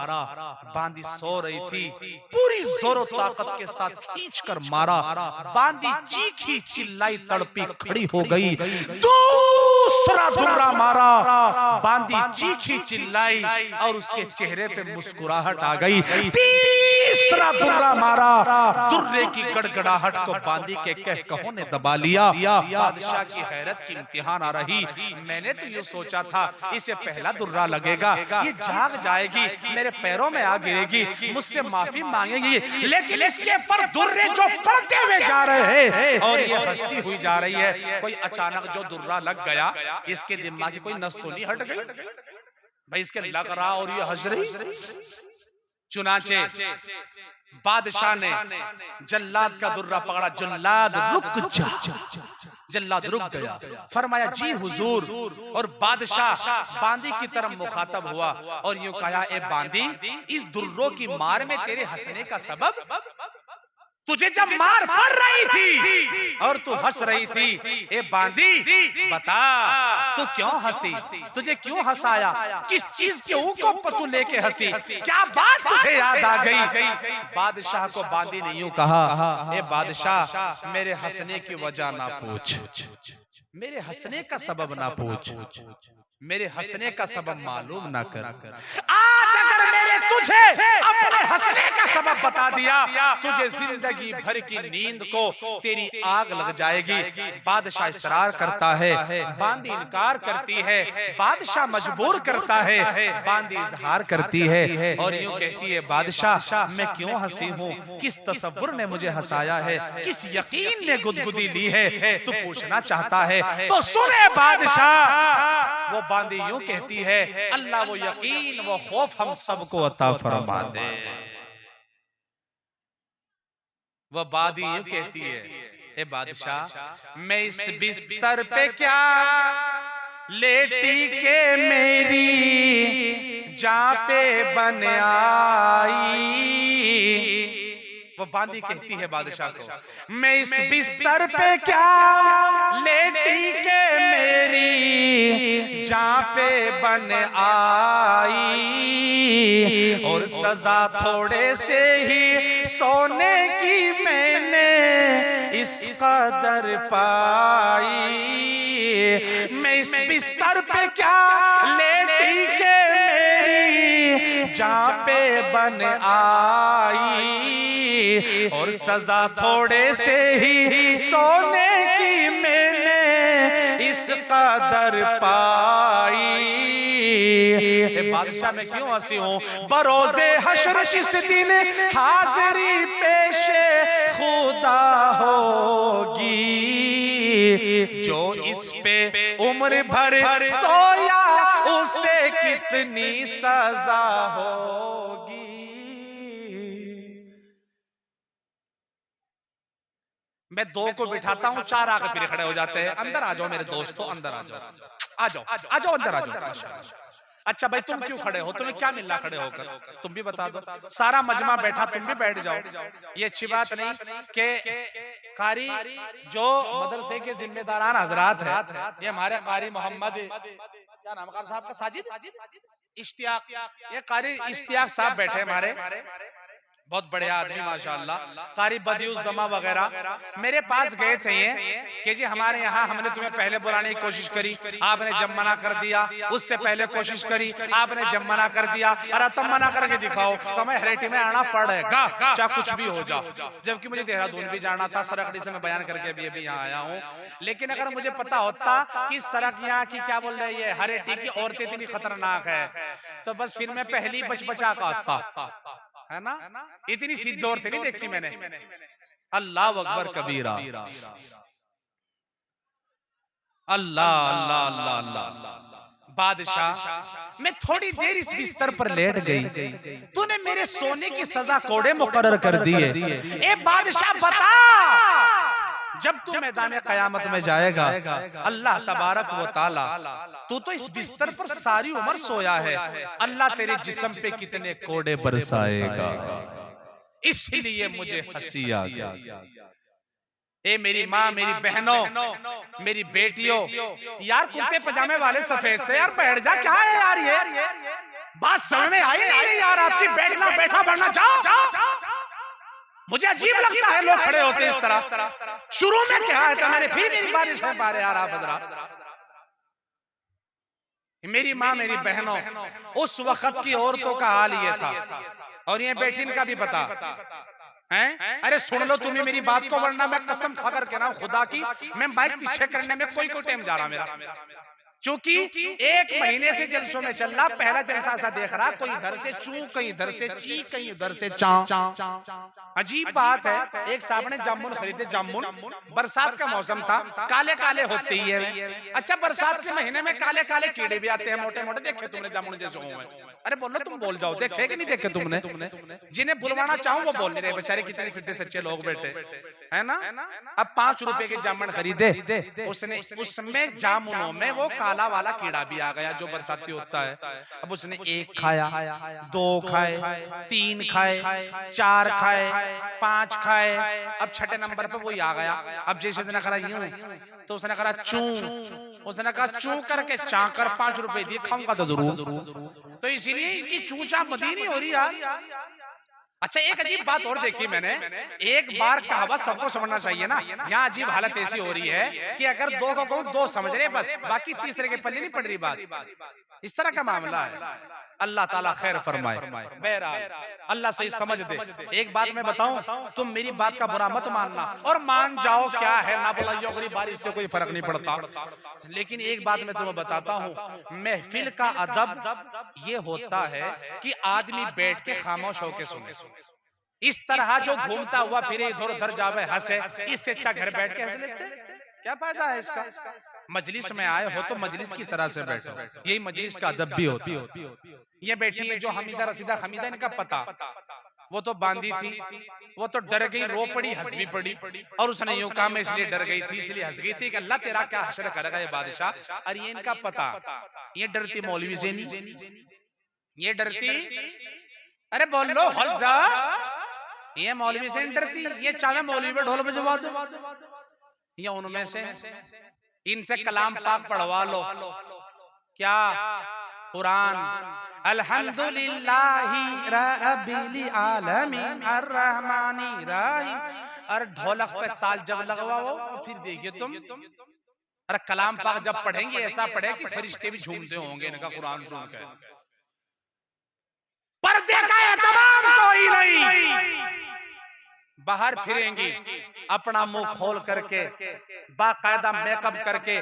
बांदी सो रही थी, पूरी जोरों ताकत के साथ खींच कर मारा। बांदी चीखी चिल्लाई तड़पी खड़ी हो गई। दूसरा दुर्रा मारा, बांदी चीखी चिल्लाई और उसके चेहरे पे मुस्कुराहट आ गई। तीसरा दुर्रा मारा, दुर्रे की गड़गड़ाहट को बांदी के कहकहों ने दबा लिया। बादशाह की हैरत की इम्तिहान आ रही। मैंने तो ये सोचा था इसे पहला दुर्रा लगेगा, ये जाग जाएगी, मेरे पैरों में आ गिरेगी, मुझसे माफी मांगेगी, लेकिन इसके पर दुर्रे जो पड़ते हुए जा रहे हैं और ये हंसती हुई जा रही है। कोई अचानक जो दुर्रा लग गया, इसके दिमाग की कोई नस तो नहीं हट गई भाई, इसके लग रहा और ये हंस रही। चुनाचे बादशाह ने जल्लाद का दुर्रा पकड़ा। जल्लाद रुक जा। जल्लाद रुक गया, फरमाया जी हुजूर। और बादशाह बांदी की तरफ मुखातब हुआ और यूं कहा, ए बांदी, इस दुर्रों की मार में तेरे हंसने का सबब, तुझे जब मार पड़ रही थी और तू हंस रही थी, ए बांदी बता तू क्यों हंसी, तुझे क्यों हंसाया, किस चीज के ऊपर तू लेके हंसी, क्या बात तुझे याद आ गई। बादशाह को बांदी ने यूं कहा, ए बादशाह, मेरे हंसने की वजह ना पूछ, मेरे हंसने का सबब ना पूछ, मेरे हंसने का सबब मालूम ना कर। आज अगर मैंने तुझे अपने हंसने का सबब बता दिया, तुझे जिंदगी भर की नींद को तेरी आग लग जाएगी। बादशाह इसरार करता है, बांदी इनकार करती है, बादशाह मजबूर करता है, बांदी इजहार करती है और यूं कहती है, बादशाह मैं क्यों हंसी हूँ, किस तसव्वुर ने मुझे हंसाया है, किस यकीन ने गुदगुदी ली है, तू पूछना चाहता है तो सुने बादशाह। वो बांदी यूं कहती है, अल्लाह वो यकीन वो खौफ हम सबको अता फरमा दे। वो बांदी यूं कहती है, ए बादशाह, मैं इस बिस्तर पे क्या लेटी के मेरी जां पे बन आई। वो बांदी कहती है बादशाह को, मैं इस बिस्तर पे क्या लेटी के मेरी जां पे बन आई, और सजा थोड़े से ही सोने की मैंने इस कदर पाई। मैं इस बिस्तर पे क्या लेटी के मेरी जां पे बन आई, और सजा थोड़े से ही सोने की मैंने इस कदर पाई। बादशाह मैं क्यों हंसी हूँ, बरोज़े हश्र जिस दिन हाजिरी पेशे खुदा होगी, जो इस पे उम्र भर सोया उसे कितनी सजा होगी। मैं दो को बिठाता हूँ, चार आगे फिर खड़े हो जाते हैं। अंदर आ जाओ मेरे दोस्तों, अंदर आ जाओ, आ जाओ, आ जाओ, अंदर आ जाओ। अच्छा भाई तुम क्यों खड़े हो, तुम्हें क्या मिल रहा खड़े होकर, तुम भी बता दो। सारा मजमा बैठा, तुम भी बैठ जाओ। ये अच्छी बात नहीं कि कारी जो मदरसे के जिम्मेदारान हजरात है, ये हमारे कारी मोहम्मद, क्या नाम कारी साहब का, साजिद इश्तियाक, ये कारी इश्तियाक साहब बैठे हमारे, बहुत बढ़िया आदमी माशाअल्लाह, कारी बदिउस जमा वगैरह मेरे पास गए थे ये कि जी हमारे यहाँ हमने तुम्हें पहले बुलाने की कोशिश करी, आपने जब मना कर दिया, उससे पहले कोशिश करी, आपने जब मना कर दिया, अरे तब मना करके दिखाओ तो हमें हरेटी में आना पड़ेगा, चाहे कुछ भी हो जाओ। जबकि मुझे देहरादून भी जाना था, सरकड़ी से मैं बयान करके अभी यहाँ आया हूँ। लेकिन अगर मुझे पता होता कि सड़क यहाँ की क्या बोल रही है, हरेटी की औरतें इतनी खतरनाक है, तो बस फिर मैं पहली बचा का आता है ना, इतनी सीधी औरतें नहीं देखी मैंने। अल्लाह अकबर कबीरा, अल्लाह अल्लाह अल्लाह अल्लाह। बादशाह मैं थोड़ी देर इस बिस्तर पर लेट गई, तूने मेरे सोने की सजा कोड़े मुकर्रर कर दिए। ए बादशाह बता, जब तू मैदान कयामत में जाएगा, अल्लाह तबारक व तआला, तू तो इस बिस्तर पर सारी उम्र सोया है, अल्लाह तेरे जिस्म पे कितने कोड़े बरसाएगा, इसलिए मुझे हंसी आ गई। ए मेरी माँ, मेरी बहनों, मेरी बेटियों, यार कुर्ते पजामे वाले सफेद से यार बैठ जा, क्या है यार ये बात समझ में आई नहीं यार आपकी। बैठना बैठा बढ़ना जाओ। मुझे अजीब लगता है लोग खड़े होते हैं इस तरह। शुरू में क्या है था मैंने, फिर मेरी बारिश में पा रहे यार आप हजरात। मेरी माँ, मेरी बहनों, उस वक्त की औरतों का हाल ये था, और ये बेटिन का भी पता हैं? अरे सुन लो तुम्हें मेरी बात को, वरना मैं कसम खा कर के ना खुदा की, मैं माइक पीछे करने में कोई टाइम जा रहा मेरा। चूंकि 1 महीने से जलसों में चल रहा, पहला जलसा ऐसा देख रहा, कोई इधर से चू, कहीं इधर से ची, कहीं उधर से चा। अजीब बात है, एक साहब ने जामुन खरीदे, जामुन, बरसात का मौसम था, काले काले होते ही है। अच्छा बरसात के महीने में काले काले कीड़े भी आते हैं, मोटे मोटे, देखे तुमने जामुन जैसे हुए? अरे बोलो, तुम बोल जाओ, देखे कि नहीं देखे तुमने? जिन्हें बुलवाना चाहूं वो बोल नहीं रहे बेचारे, कितने सीधे सच्चे लोग बैठे है ना। अब 5 रुपए के जामुन खरीदे उसने, उसमें जामुनों में वो काला वाला कीड़ा भी आ गया जो बरसाती होता है। अब उसने 1 खाया, 2 खाए, 3 खाए, 4 खाए, 5 खाए, अब 6ठे नंबर पे वही आ गया। अब जैसे उसने कहा यूं, तो उसने कहा चू, उसने कहा चू करके चाकर 5 रुपए दिए, खाऊंगा तो जरूर। तो इसीलिए इनकी चूचा बदी नहीं हो रही यार। अच्छा एक अजीब बात और देखी मैंने, एक बार कहावत सबको समझना चाहिए ना। यहाँ अजीब हालत ऐसी हो रही है कि अगर 2 को कहूं 2 समझ रहे बस, बाकी तीसरे के पल्ले नहीं पड़ रही बात। इस तरह का मामला है। अल्लाह ताला खैर फरमाए। बहरहाल अल्लाह सही समझ दे। एक बात मैं बताऊं, तुम मेरी बात का बुरा मत मानना, और मान जाओ क्या है ना बुलाइयो, गरीब बारिश से कोई फर्क नहीं पड़ता। लेकिन एक बात मैं तुम्हें बताता हूं, महफिल का अदब ये होता है कि आदमी बैठ के खामोश होकर सुने। इस तरह जो घूमता हुआ फिरे, इधर उधर जावे हंसे, इससे अच्छा घर बैठ के हंस लेते, क्या फायदा है इसका। मजलिस में आए हो तो मजलिस की तरह से बैठो, यही मजलिस का अदब भी होती है। ये बैठी है जो हमीदा रसीदा, हमीदा इनका पता, वो तो बांधी थी, वो तो डर गई, रो पड़ी, हंस भी पड़ी, और उसने यूं कहा मैं इसलिए डर गई थी, इसलिए हंस गई थी कि अल्लाह तेरा क्या हश्र करेगा ये बादशाह। और ये इनका पता, ये डरती मौलवी से नहीं, ये डरती, अरे बोल लो हल जा, ये मौलवी से नहीं डरती, ये चाहे मौलवी पे ढोल बजवा दो, या उनमें से इनसे कलाम पाक पढ़वा लो। क्या कुरान, अल्हम्दुलिल्लाहि रब्बिल आलमीन अर्रहमानी रहीम, और ढोलक पे ताल जब लगवाओ फिर देखिए तुम, अरे कलाम पाक जब पढ़ेंगे ऐसा पढ़े कि फरिश्ते भी झूमते होंगे इनका कुरान सुन के। पर्दे का एहतमाम कोई नहीं, बाहर फिरेंगी अपना मुंह खोल करके, बाकायदा मेकअप करके।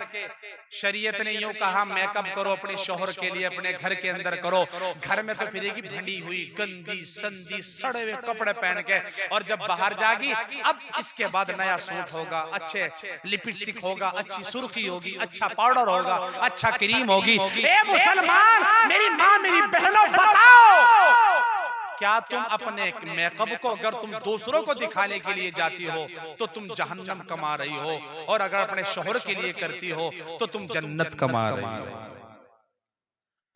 शरीयत ने यूं कहा मेकअप करो अपने शौहर के लिए, अपने घर के अंदर करो। घर में तो फिरेगी भंडी हुई, गंदी संदी सड़े हुए कपड़े पहन के, और जब बाहर जागी अब इसके बाद नया सूट होगा, अच्छे लिपस्टिक होगा, अच्छी सुर्खी होगी, अच्छा पाउडर होगा, अच्छा क्रीम होगी। ए मुसलमान, मेरी माँ, मेरी बहनों, बताओ क्या तुम अपने मेकअप को अगर तुम दूसरों को दिखाने के लिए जाती हो तो तुम जहन्नम कमा रही हो, और अगर अपने शौहर के लिए करती हो तो तुम जन्नत कमा रही हो।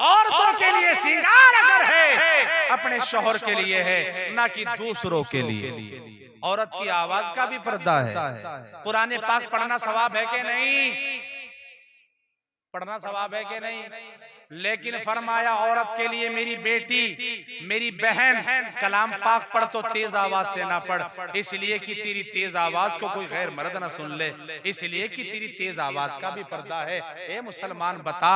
औरतों के लिए श्रृंगार अगर है अपने शौहर के लिए है, ना कि दूसरों के लिए। औरत की आवाज का भी पर्दा है। कुरान पाक पढ़ना सवाब है कि नहीं? पढ़ना सवाब है कि नहीं? लेकिन फरमाया औरत के लिए, मेरी बेटी, मेरी बहन, कलाम पाक पढ़ तो तेज आवाज से ना पढ़, इसलिए कि तेरी तेज आवाज को कोई गैर मर्द ना सुन ले, इसलिए कि तेरी तेज आवाज का भी पर्दा है। ए मुसलमान बता,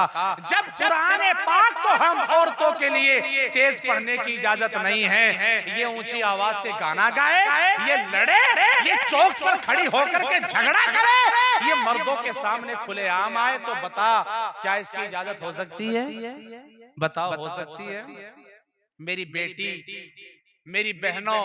जब कुरान पाक को हम औरतों के लिए तेज पढ़ने की इजाजत नहीं है, ये ऊंची आवाज से गाना गाए, ये लड़े, ये चौक पर खड़ी होकर के झगड़ा करे, ये मर्दों के सामने खुलेआम आए, तो बता क्या इसकी इजाजत हो सकती है? बताओ, हो सकती है? मेरी बेटी, मेरी बहनों,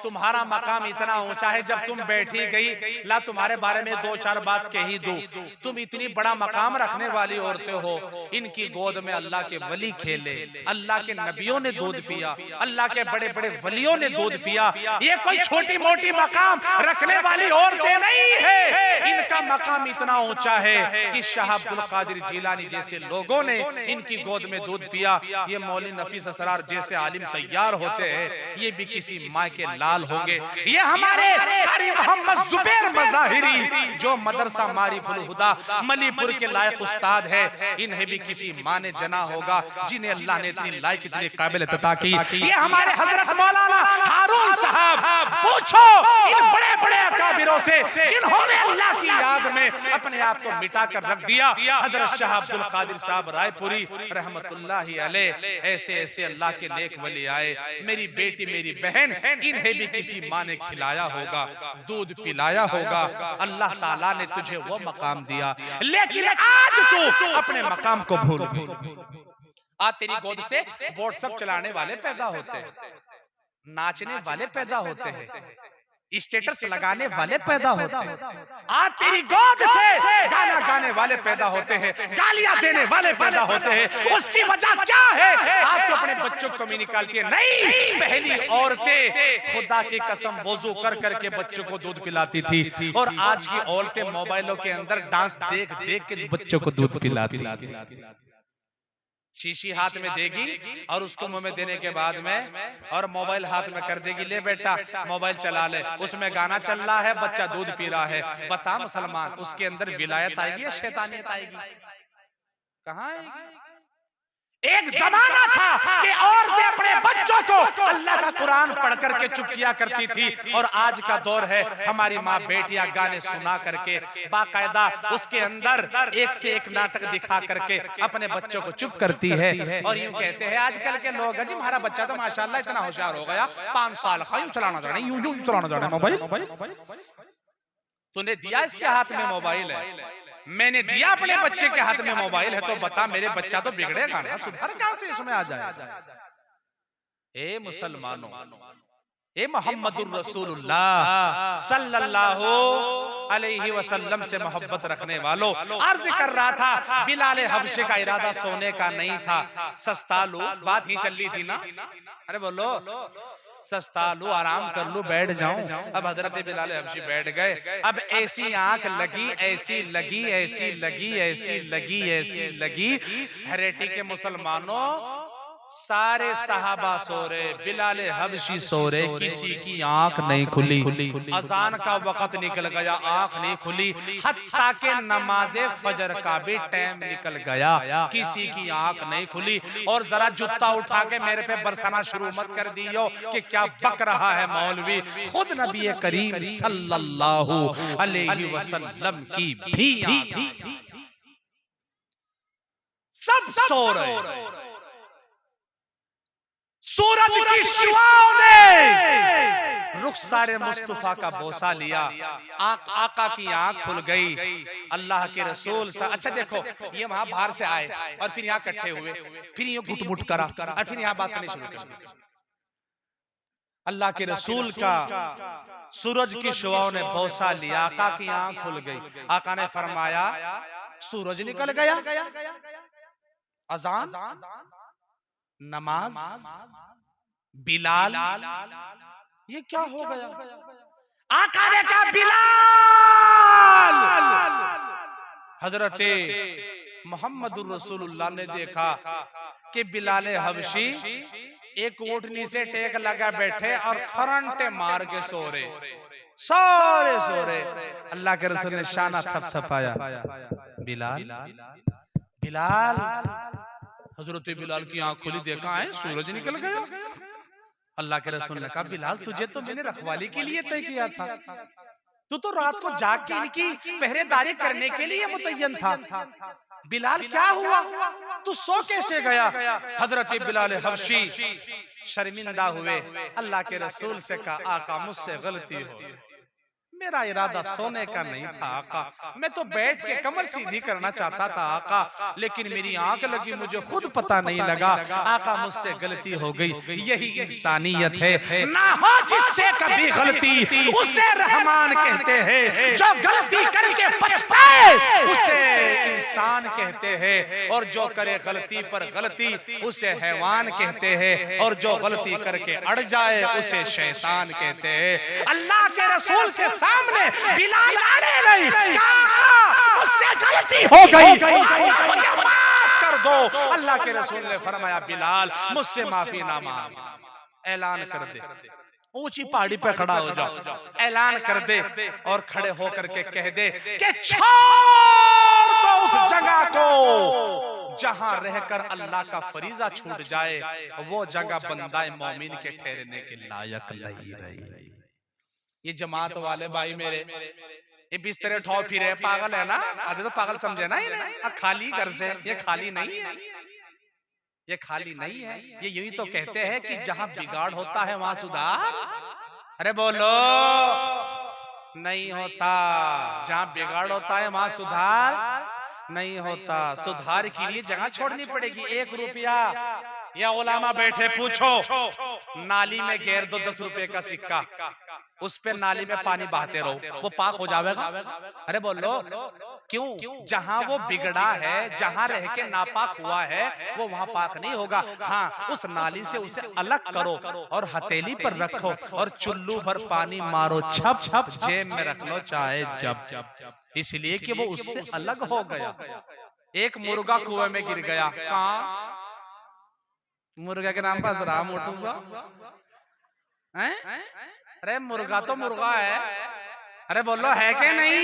तुम्हारा मकाम इतना ऊंचा है, जब तुम बैठी गई ला तुम्हारे बारे में 2-4 बात कह ही दूं। तुम इतनी बड़ा मकाम रखने वाली औरतें हो, इनकी गोद में अल्लाह के वली खेले, अल्लाह के नबियों ने दूध पिया, अल्लाह के बड़े बड़े वलियों ने दूध पिया। ये कोई छोटी मोटी मकाम रखने वाली औरतें नहीं है, इनका मकाम इतना ऊंचा है कि शाह अब्दुल कादिर जिलानी जैसे लोगों ने इनकी गोद में दूध पिया। ये मौलवी नफीस असरार जैसे आलिम तैयार होते हैं, ये भी किसी माँ के लाल होंगे। ये हमारे कारी मोहम्मद जुबैर मज़ाहिरी जो मदरसा मारिफुल हुदा मलीपुर के लायक उस्ताद है, इन्हें भी किसी माँ ने जना होगा, जिन्हें अल्लाह ने इतनी लायक इतनी काबिल अता की। ये हमारे हजरत मौलाना हारून साहब, पूछो इन बड़े बड़े अकाबिरों से जिन्होंने अल्लाह की याद में अपने आप को मिटा कर रख दिया। हजरत शाह अब्दुल कादिर साहब रायपुरी रहमतुल्लाहि अलैह, ऐसे ऐसे अल्लाह के नेक वली आए। मेरी बेटी मेरी बहन, इन्हें भी किसी माँ ने खिलाया होगा, दूध पिलाया होगा, अल्लाह ताला ने तुझे वो मकाम दिया, लेकिन आज तू अपने मकाम को भूल गई। आज तेरी गोद से व्हाट्सएप चलाने वाले पैदा होते हैं, नाचने वाले पैदा होते हैं, स्टेटस लगाने वाले पैदा होते हैं। आज तेरी गोद से गाना गाने वाले पैदा होते हैं, गालियां देने वाले पैदा होते हैं। उसकी वजह क्या है? आज तो अपने बच्चों को भी निकालती है। नहीं, पहली औरतें खुदा की कसम वजू कर करके बच्चों को दूध पिलाती थी, और आज की औरतें मोबाइलों के अंदर डांस देख देख के बच्चों को दूध पिलाती। शीशी हाथ में देगी और उसको मुंह में देने के बाद में और मोबाइल हाथ में कर देगी, ले बेटा मोबाइल चला ले, उसमें गाना चल रहा है, बच्चा दूध पी रहा है। बता मुसलमान, उसके अंदर विलायत आएगी या शैतानियत आएगी? कहाँ आएगी? एक जमाना था कि औरतें अपने बच्चों को अल्लाह का कुरान पढ़ करके चुप किया करती थी, और आज का दौर है हमारी माँ बेटियां गाने सुना करके बाकायदा उसके अंदर एक से एक नाटक दिखा करके अपने बच्चों को चुप करती है। और यूं कहते हैं आजकल के लोग, जी हमारा बच्चा तो माशाल्लाह इतना होशियार हो गया, 5 साल का, यूं चलाना जाने, यूं चलाना जाने मोबाइल। तूने दिया इसके हाथ में मोबाइल है, मैंने दिया अपने बच्चे के हाथ में मोबाइल है, तो बता मेरे बच्चा तो बिगड़ेगा ना, सुधार कहां से इसमें आ जाए? ए मुसलमानों, ए मोहम्मदुर रसूलुल्लाह सल्लल्लाहु अलैहि वसल्लम से मोहब्बत रखने वालों, अर्ज कर रहा था बिलाल हबशी का इरादा सोने का नहीं था, सस्ता लो, बात ही चल रही थी ना। अरे बोलो सस्ता लो, आराम कर लो, बैठ जाऊं। अब हजरत बिलाल हबशी बैठ गए। अब ऐसी आंख लगी, ऐसी लगी, ऐसी लगी, ऐसी लगी, ऐसी लगी, हरेटी के मुसलमानों सारे सहाबा सो रहे, बिलाल हबशी सो रहे, किसी की आंख नहीं खुली। अजान का वक्त निकल गया, आंख नहीं खुली, हत्ता के नमाज़े फजर का भी टाइम निकल गया, किसी की आंख नहीं खुली। और जरा जूता उठा के मेरे पे बरसाना शुरू मत कर दियो कि क्या बक रहा है मौलवी। खुद नबी करीम सल्लल्लाहु अलैहि वसल्लम की भी आंख, सब सो रहे। सूरज की शुआओं ने रुखसारे मुस्तफा का बोसा लिया, आका की आंख खुल गई। अल्लाह के रसूल अच्छा देखो, ये वहां बाहर से आए और फिर यहाँ इकट्ठे हुए, फिर ये घुट-मुट करा और फिर यहाँ बात करनी शुरू कर। अल्लाह के रसूल का सूरज की शुआओं ने बोसा लिया, आका की आंख खुल गई। आका ने फरमाया सूरज निकल गया, अजान, नमाज, बिलाल, ये क्या हो गया? आका ने कहा बिलाल। हजरते मोहम्मदुर रसूलुल्लाह ने देखा कि बिलाल हबशी एक ऊँटनी से टेक लगा बैठे और खरंटे मार के सो रहे, सारे सो रहे। अल्लाह के रसूल ने शाना थपथपाया, बिलाल, बिलाल। हजरत बिलाल की आंख खुली, देखा है सूरज निकल गया। अल्लाह के रसूल ने कहा बिलाल तुझे तो मैंने रखवाली के लिए तय किया था, तू तो रात को जाग के इनकी पहरेदारी करने के लिए मुतय्यन था। बिलाल क्या हुआ, तू सो कैसे गया? हजरत बिलाल हबशी शर्मिंदा हुए, अल्लाह के रसूल से कहा आका मुझसे गलती हो गई, मेरा इरादा सोने का नहीं था आका, मैं तो बैठ के कमर सीधी करना चाहता था आका, लेकिन मेरी आंख लगी, मुझे खुद पता नहीं लगा आका, मुझसे गलती हो गई। यही इंसानियत है, ना हो जिससे कभी गलती उसे रहमान कहते हैं, जो गलती करके पछताए उसे इंसान कहते हैं, और जो करे गलती पर गलती उसे हैवान कहते हैं, और जो गलती करके अड़ जाए उसे शैतान कहते हैं। अल्लाह के रसूल के सामने बिलाल अड़े नहीं, मुझसे गलती हो गई, मुझे माफ कर दो। अल्लाह के रसूल ने फरमाया बिलाल मुझसे माफी ना मांग। ऐलान कर दे, ऊंची पहाड़ी पे खड़ा हो जाओ, ऐलान कर दे और खड़े होकर के कह दे कि छोड़ दो उस जगह को जहां रहकर अल्लाह का फरीजा छूट जाए, वो जगह बंदाए मोमिन के ठहरने के लायक नहीं रही। ये जमात वाले भाई मेरे, ये बिस्तरे उठाओ फिरे, पागल है ना, आधे तो पागल समझे ना इन्हें, खाली घर से, ये खाली नहीं है, ये खाली नहीं है। ये यही तो कहते हैं कि जहां बिगाड़ होता है वहां सुधार, अरे बोलो, नहीं होता। जहां बिगाड़ होता है वहां सुधार नहीं होता। सुधार के लिए जगह छोड़नी पड़ेगी। 1 रुपया या उलामा बैठे पूछो, नाली में घेर दो 10 रुपए का सिक्का, उस पे नाली में पानी बहाते रहो, वो पाक हो जाएगा? अरे बोलो क्यों? जहां वो बिगड़ा है, जहां रह के नापाक हुआ है, वो वहां पाक नहीं होगा। हाँ, उस नाली से उसे अलग करो और हथेली पर रखो और चुल्लू भर पानी मारो, छप छप जेब में रख लो चाहे जब, इसलिए कि वो उससे अलग हो गया। एक मुर्गा कुएं में गिर गया, कहां? मुर्गा के नाम पर राम मोटू सा है? अरे मुर्गा तो मुर्गा है, अरे बोलो है के नहीं?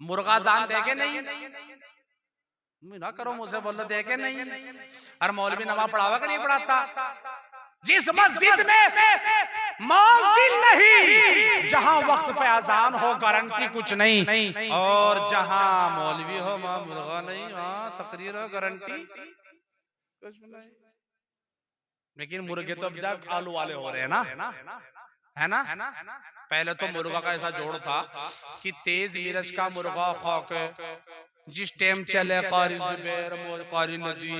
मुर्गा जान दे के नहीं? ना करो मुझसे, बोलो दे के नहीं? अरे मौलवी नमाज पढ़ावा कि नहीं पढ़ाता? जिस मस्जिद में मौज़िन नहीं, जहां वक्त पे अजान हो गारंटी कुछ नहीं, और जहां मौलवी हो वहां मुर्गा नहीं, वहां तकरीर हो गारंटी कुछ नहीं। लेकिन मुर्गे तो अब जाग आलू वाले हो रहे हैं ना, है ना? पहले तो मुर्गा का ऐसा जोड़ था कि तेज मिर्च का मुर्गा खा के जिस टाइम चले कारी जुबैर मोर कारी नदी,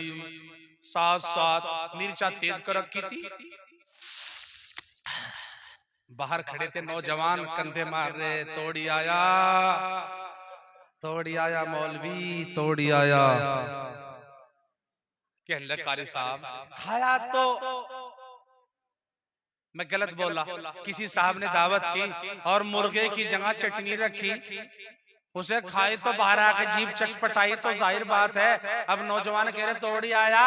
साथ साथ मिर्चा तेज कर रखी थी। बाहर खड़े थे नौजवान, कंधे मार रहे, तोड़ी आया मौलवी, तोड़ी आया। कहने कारी साहब खाया तो मैं गलत बोला, किसी साहब ने दावत की और मुर्गे की जगह चटनी रखी, उसे खाई तो बाहर आके जीभ चटपटाई, तो जाहिर बात है अब नौजवान कह रहे तोड़ी आया,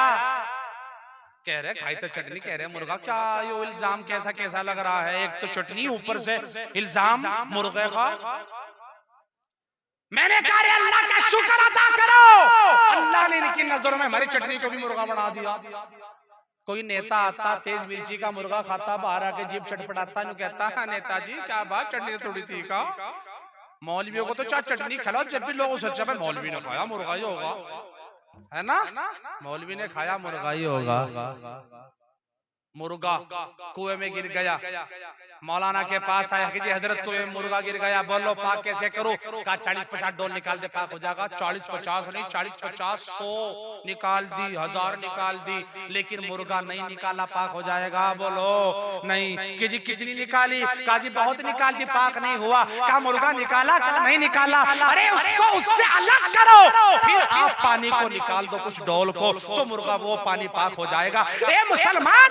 कह रहे खाई तो चटनी, कह रहे मुर्गा। क्या ये इल्जाम कैसा लग रहा है? एक तो चटनी, ऊपर से इल्जाम मुर्गे का। मैंने कहा अल्लाह का शुक्र अदा करो, अल्लाह ने इनकी नजरों में हमारी चटनी को भी मुर्गा बना दिया। कोई नेता आता तेज मिर्ची का मुर्गा खाता, बाहर आके जीभ चटपटाता, नु कहता है नेताजी क्या बात चटनी थोड़ी थी का? मौलवियों को तो चाहे चटनी खिलाओ, जब भी लोग सोचा भाई मौलवी ने खाया मुर्गा ही होगा, है ना? मौलवी ने खाया मुर्गा ही होगा। मुर्गा कुएं में गिर गया, मौलाना के पास आया कि जी हजरत कुएं में मुर्गा गिर गया, बोलो पाक कैसे करो? कहा 40-50 डोल निकाल दे, पाक हो जाएगा। 40-50 नहीं, 40-50 100 निकाल दी, 1000 निकाल दी, लेकिन मुर्गा नहीं निकाला, पाक हो जाएगा? बोलो नहीं। कि जी कितनी निकाली? कहा जी बहुत निकाल दी, पाक नहीं हुआ। कहा मुर्गा निकाला? कहा नहीं निकाला। अरे उसको उससे अलग करो, फिर आप पानी को निकाल दो कुछ डोल को, तो मुर्गा वो पानी पाक हो जाएगा। ए मुसलमान,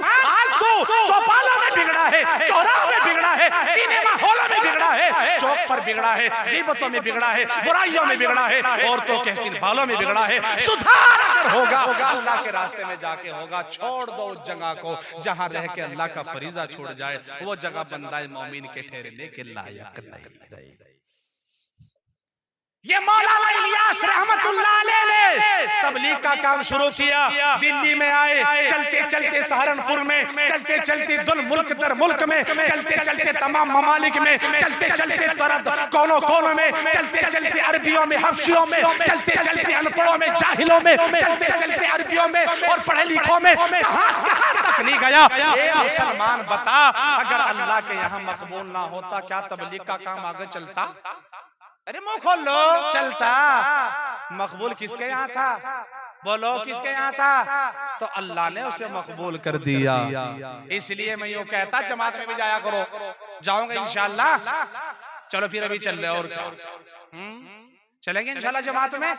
चौपालों में बिगड़ा है, चौराहों में बिगड़ा है, सिनेमा हॉलों में बिगड़ा है, चौक पर बिगड़ा है, गीबतों में बिगड़ा है, बुराइयों में बिगड़ा है, औरतों के हसीन बालों में बिगड़ा है। सुधार अगर होगा अल्लाह के रास्ते में जाके होगा। छोड़ दो उस जगह को जहां रह के अल्लाह का फरीजा छूट जाए, वो जगह बंदाए मोमिन के ठहरने के लायक नहीं रही। ये मौलाना इलियास रहमतुल्लाह अलैह ने तबलीग का काम शुरू किया। दिल्ली में आए, चलते चलते सहारनपुर में, चलते चलते दुल मुल्क दर मुल्क में, चलते चलते तमाम ममालिक में, चलते चलते कोनों कोनों में, चलते चलते अरबियों में, हबशियों में, चलते चलते अनपढ़ों में, जाहिलों में, चलते चलते अरबियों में और पढ़े लिखों में, कहां तक नहीं गया? ए मुसलमान बता, अगर अल्लाह के यहाँ मकबूल ना होता क्या तबलीग का काम आगे चलता? अरे मुंह खोल लो, चलता। मकबूल किसके यहाँ था? बोलो किसके यहाँ था? तो अल्लाह ने उसे मकबूल कर दिया। इसलिए मैं यूं कहता जमात में भी जाया करो। जाऊंगा इंशाल्लाह। चलो फिर अभी चल रहे और क्या चलेंगे इंशाल्लाह जमात में।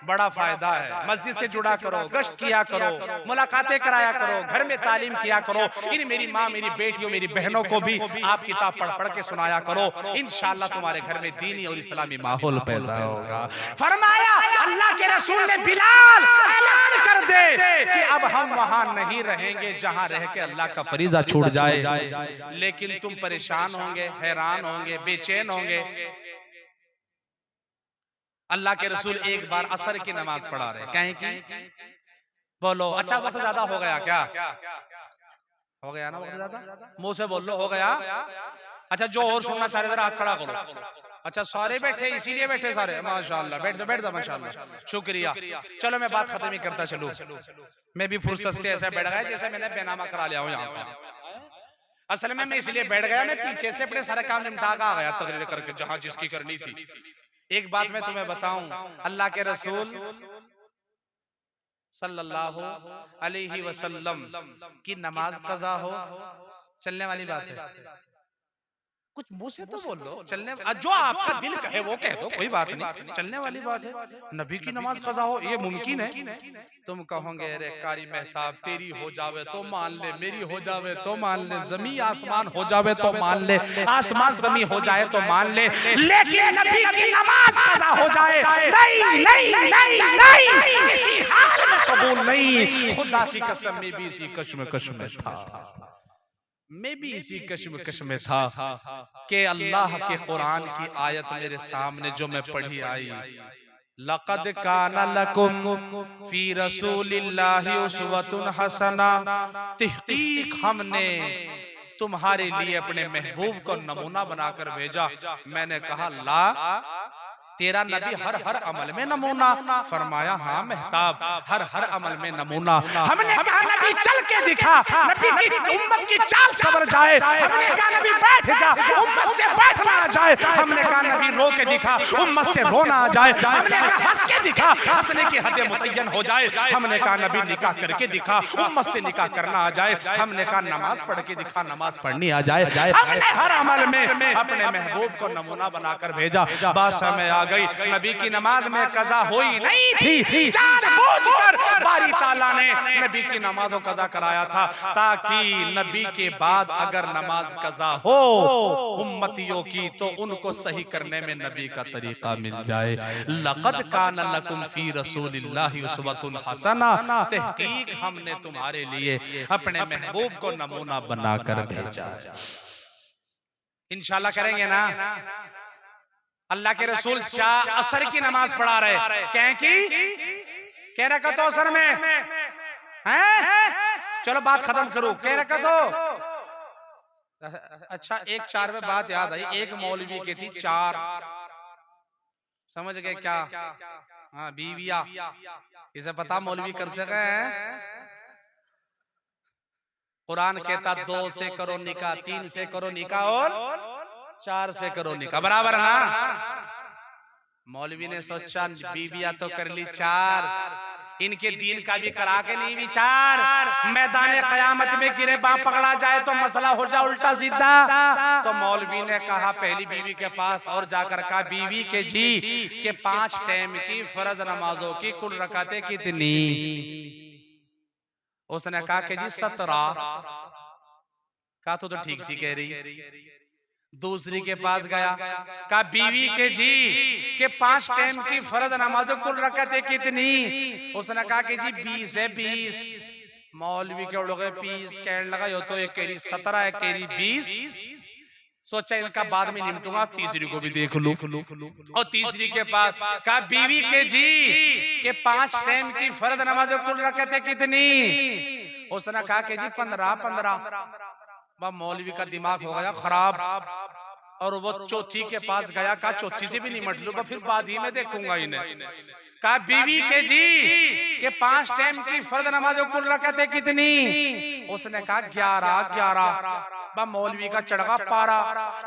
बड़ा फायदा है। मस्जिद से जुड़ा करो, गश्त किया करो, मुलाकातें कराया करो, घर में तालीम किया करो। इन मेरी माँ, मेरी बेटियों, मेरी बहनों को भी आप किताब पढ़ पढ़ के सुनाया करो। इंशाल्लाह तुम्हारे घर में दीनी और इस्लामी माहौल पैदा होगा। फरमाया अल्लाह के रसूल ने बिलाल ऐलान कर दे कि अब हम वहां नहीं रहेंगे जहां रह के अल्लाह का फरीजा छूट जाए। लेकिन तुम परेशान होंगे, हैरान होंगे, बेचैन होंगे। अल्लाह के रसूल एक बार असर की नमाज पढ़ा रहे, कहें कि बोलो अच्छा वक्त ज्यादा हो गया क्या? हो गया ना वक्त ज्यादा? मुंह से बोल लो हो गया। अच्छा जो और सुनना चाह रहे थे हाथ खड़ा करो। अच्छा सारे बैठे, इसीलिए बैठे सारे, माशाल्लाह। बैठ जा माशाल्लाह, शुक्रिया। चलो मैं बात खत्म ही करता चलूं। मैं भी फुर्सत से ऐसा बैठ गया जैसे मैंने बेनामा करा लिया हूं यहाँ पर। असल में मैं इसलिए बैठ गया, मैं पीछे से अपने सारे काम निपटा के आ गया तकरीर करके जहां जिसकी करनी थी। एक बात मैं तुम्हें बताऊं, अल्लाह के रसूल सल्लल्लाहु अलैहि वसल्लम की नमाज कज़ा हो, चलने वाली बात है। कुछ मुंह से तो बोल लो, चलने जो आपका दिल कहे वो कह दो, कोई बात नहीं, चलने वाली बात है। नबी की नमाज कज़ा हो ये मुमकिन है? तुम कहोगे अरे कारी मेहताब तेरी हो जावे तो मान ले, मेरी हो जावे तो मान ले, जमी आसमान हो जावे तो मान ले, आसमान जमी हो जाए तो मान ले, लेकिन नबी की नमाज कज़ा हो जाए नहीं नहीं नहीं नहीं, किसी हाल में कबूल नहीं। खुदा की कसम में भी इसी कश्मकश में था, मैं भी इसी कश्मकश में था कि अल्लाह के कुरान की आयत मेरे सामने जो मैं पढ़ी आई, लक़द काना लकुम फी रसूलिल्लाहि उस्वतुन हसना, तहकीक हमने तुम्हारे लिए अपने महबूब को नमूना बनाकर भेजा। मैंने कहा ला तेरा नबी हर हर अमल में नमूना? फरमाया हाँ मेहताब, हर हर अमल में नमूना। हमने कहा नबी चल के दिखा, नबी की उम्मत की चाल सवर जाए। हमने कहा नबी बैठ जा, उम्मत से बैठना आ जाए। हमने कहा नबी रो के दिखा, उम्मत से रोना आ जाए। हमने कहा हंस के दिखा, हंसने की हद मुतय्यन हो जाए। हमने कहा नबी निकाह करके दिखा, उम्मत से निकाह करना आ जाए। हमने कहा नमाज पढ़ के दिखा, नमाज पढ़नी आ जाए। हमने हर अमल में अपने महबूब को नमूना बनाकर भेजा। बस हमें आ गई, नबी की नमाज में कज़ा हुई नहीं थी, जानबूझकर बारी ताला ने नबी की नमाज को कज़ा कराया था, ताकि नबी के बाद अगर नमाज कज़ा हो उम्मतियों की तो उनको सही करने में नबी का तरीका मिल जाए। लक़द काना लकुम फी रसूलिल्लाहि उस्वतुन हसना, तहकीक हमने तुम्हारे लिए अपने महबूब को नमूना बनाकर भेजा। इंशाल्लाह करेंगे ना? अल्लाह के रसूल असर की नमाज पढ़ा रहे, कहें कि कह रखा तो असर में हैं? चलो बात खत्म करो, कह रखा तो अच्छा। एक चार में बात याद आई, एक मौलवी की थी चार, समझ गए क्या? हाँ बीविया, इसे पता मौलवी कर सके हैं? कुरान कहता 2 से करो निकाह, 3 से करो निकाह और 4 से करो निकाह, बराबर ना? मौलवी ने सोचा बीबिया तो कर ली 4, इनके दीन का भी करा के नहीं विचार, मैदान कयामत में गिरे बाप पकड़ा जाए तो मसला हो जाए उल्टा सीधा। तो मौलवी ने कहा पहली बीवी के पास और जाकर कहा बीवी के जी के 5 टाइम की फर्ज नमाजों की कुल रकातें कितनी? उसने कहा कि जी 17। कहा तो ठीक सी कह रही। दूसरी के पास गया, कहा बीवी के जी के 5 टाइम की फर्ज नमाजों कुल रकातें कितनी? उसने कहा कि जी 20 है 20। मौलवी के उड़े 20 कहने लगा, यो तो एक कह रही 17, एक कह रही 20। सोचा इनका बाद में निपटूंगा, तीसरी को भी देख लूं। और तीसरी के पास कहा बीवी के जी के 5 टाइम की फर्ज नमाजों कुल रकातें कितनी? उसने कहा कि जी 15। मौलवी का दिमाग हो गया खराब, और वो चौथी के पास गया, कहा चौथी से भी नहीं निपट लूंगा, फिर बाद ही में देखूंगा इन्हें। कहा बीवी के जी के 5 टाइम की फर्ज नमाजों कुल रकातें कितनी? उसने कहा 11। मौलवी का चढ़गा पारा,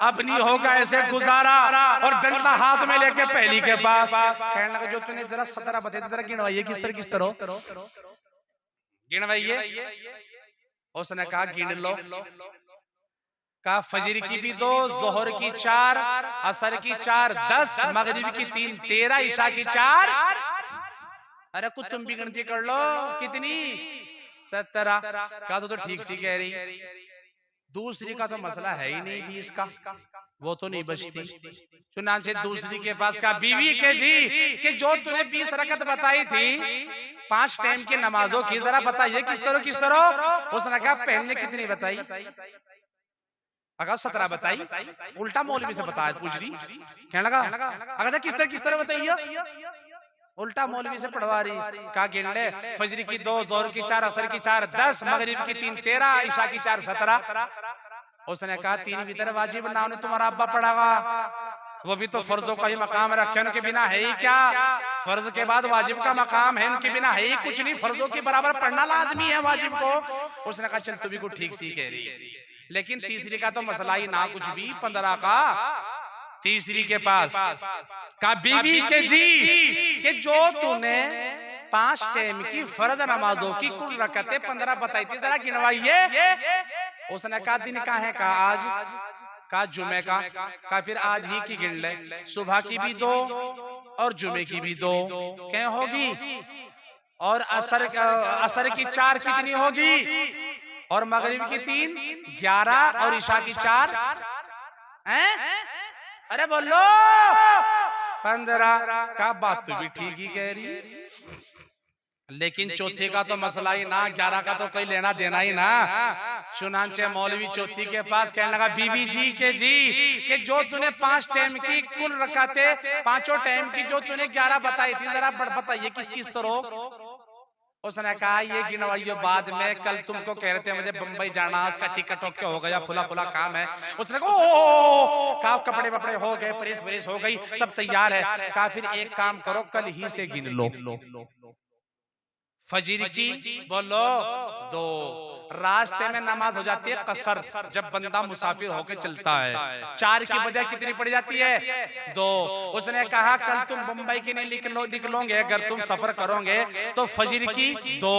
अब नहीं होगा ऐसे गुजारा, और डंडा हाथ में लेके पहली के पास कहने लगा जो तूने जरा 17 बताए जरा गिनवाइए, किस तरह गिनवाइए। उसने कहा गिन लो। कहा फजर की भी 2, जोहर की 4, असर की 4 10, मगरिब की 3 13, ईशा की 4। अरे कुछ तुम भी गिनती कर लो, कितनी? 17। कहा तो ठीक सी कह रही। दूसरी का तो मसला है ही नहीं 20 का, वो तो नहीं बचती। चुनांचे दूसरी के पास का बीवी के जी कि जो तूने 20 रकत बताई थी 5 टाइम की नमाजों की, जरा बताइए किस तरह। उसने कहा पहले कितनी बताई? अगर 17 बताई। उल्टा मौलवी से बताया, पूछ रही, कहने लगा अगर किस तरह बताइए? उल्टा मौलवी से पढ़वा रही। कहा गिन ले, फजर की 2, जोहर की 4, असर की 4 10, मगरिब की 3 13, ईशा की 4 17। उसने कहा 3 भीतर वाजिब ना उन्हें तुम्हारा अब्बा पढ़ागा, वो भी तो फर्जों का ही मकाम रखे, उनके बिना है ही क्या? फर्ज के बाद वाजिब का मकाम है, उनके बिना है ही कुछ नहीं, फर्जों के बराबर पढ़ना लाजमी है वाजिब को। उसने कहा चल तू भी कुछ ठीक सी कह रही है, लेकिन तीसरी का तो मसला ही ना कुछ भी 15 का। तीसरी के पास का बीवी के जी कि जो तूने 5 टाइम की फर्ज नमाजों की कुल रकतें 15 बताई थी, जरा गिनवाइए। उसने कहा दिन का है? कहा आज। कहा जुमे का फिर आज ही की गिन ले, सुबह की भी 2 और जुमे की भी 2 क्या होगी, और असर की 4 कितनी होगी, और मगरिब की 3 11 और ईशा की 4 हैं? अरे बोलो 15 का। बात तो भी ठीक ही कह रही है, लेकिन चौथे का तो मसला ही ना, 11 का तो कोई लेना देना ही ना। चुनांचे मौलवी चौथी के पास कहने लगा बीवी जी के जी कि जो तूने 5 टाइम की कुल रकाते, 5 टाइम की जो तूने 11 बताई थी, जरा बताइए किस तरह। उसने कहा ये गिनवाइयो बाद में, कल तुमको कह रहे थे मुझे बम्बई जाना, उसका टिकट ओके हो गया, फुला फुला काम है। उसने कहा कपड़े वपड़े हो गए, प्रेस हो गई, सब तैयार है। कहा फिर एक काम करो, कल ही से गिन लो। फजीर की बोलो 2, रास्ते में नमाज हो जाती है कसर, जब बंदा मुसाफिर होकर चलता है, 4 की बजाय कितनी पड़ जाती है? 2। उसने कहा कल तुम मुंबई के नहीं निकलोगे, अगर तुम सफर करोगे तो फजीर की 2,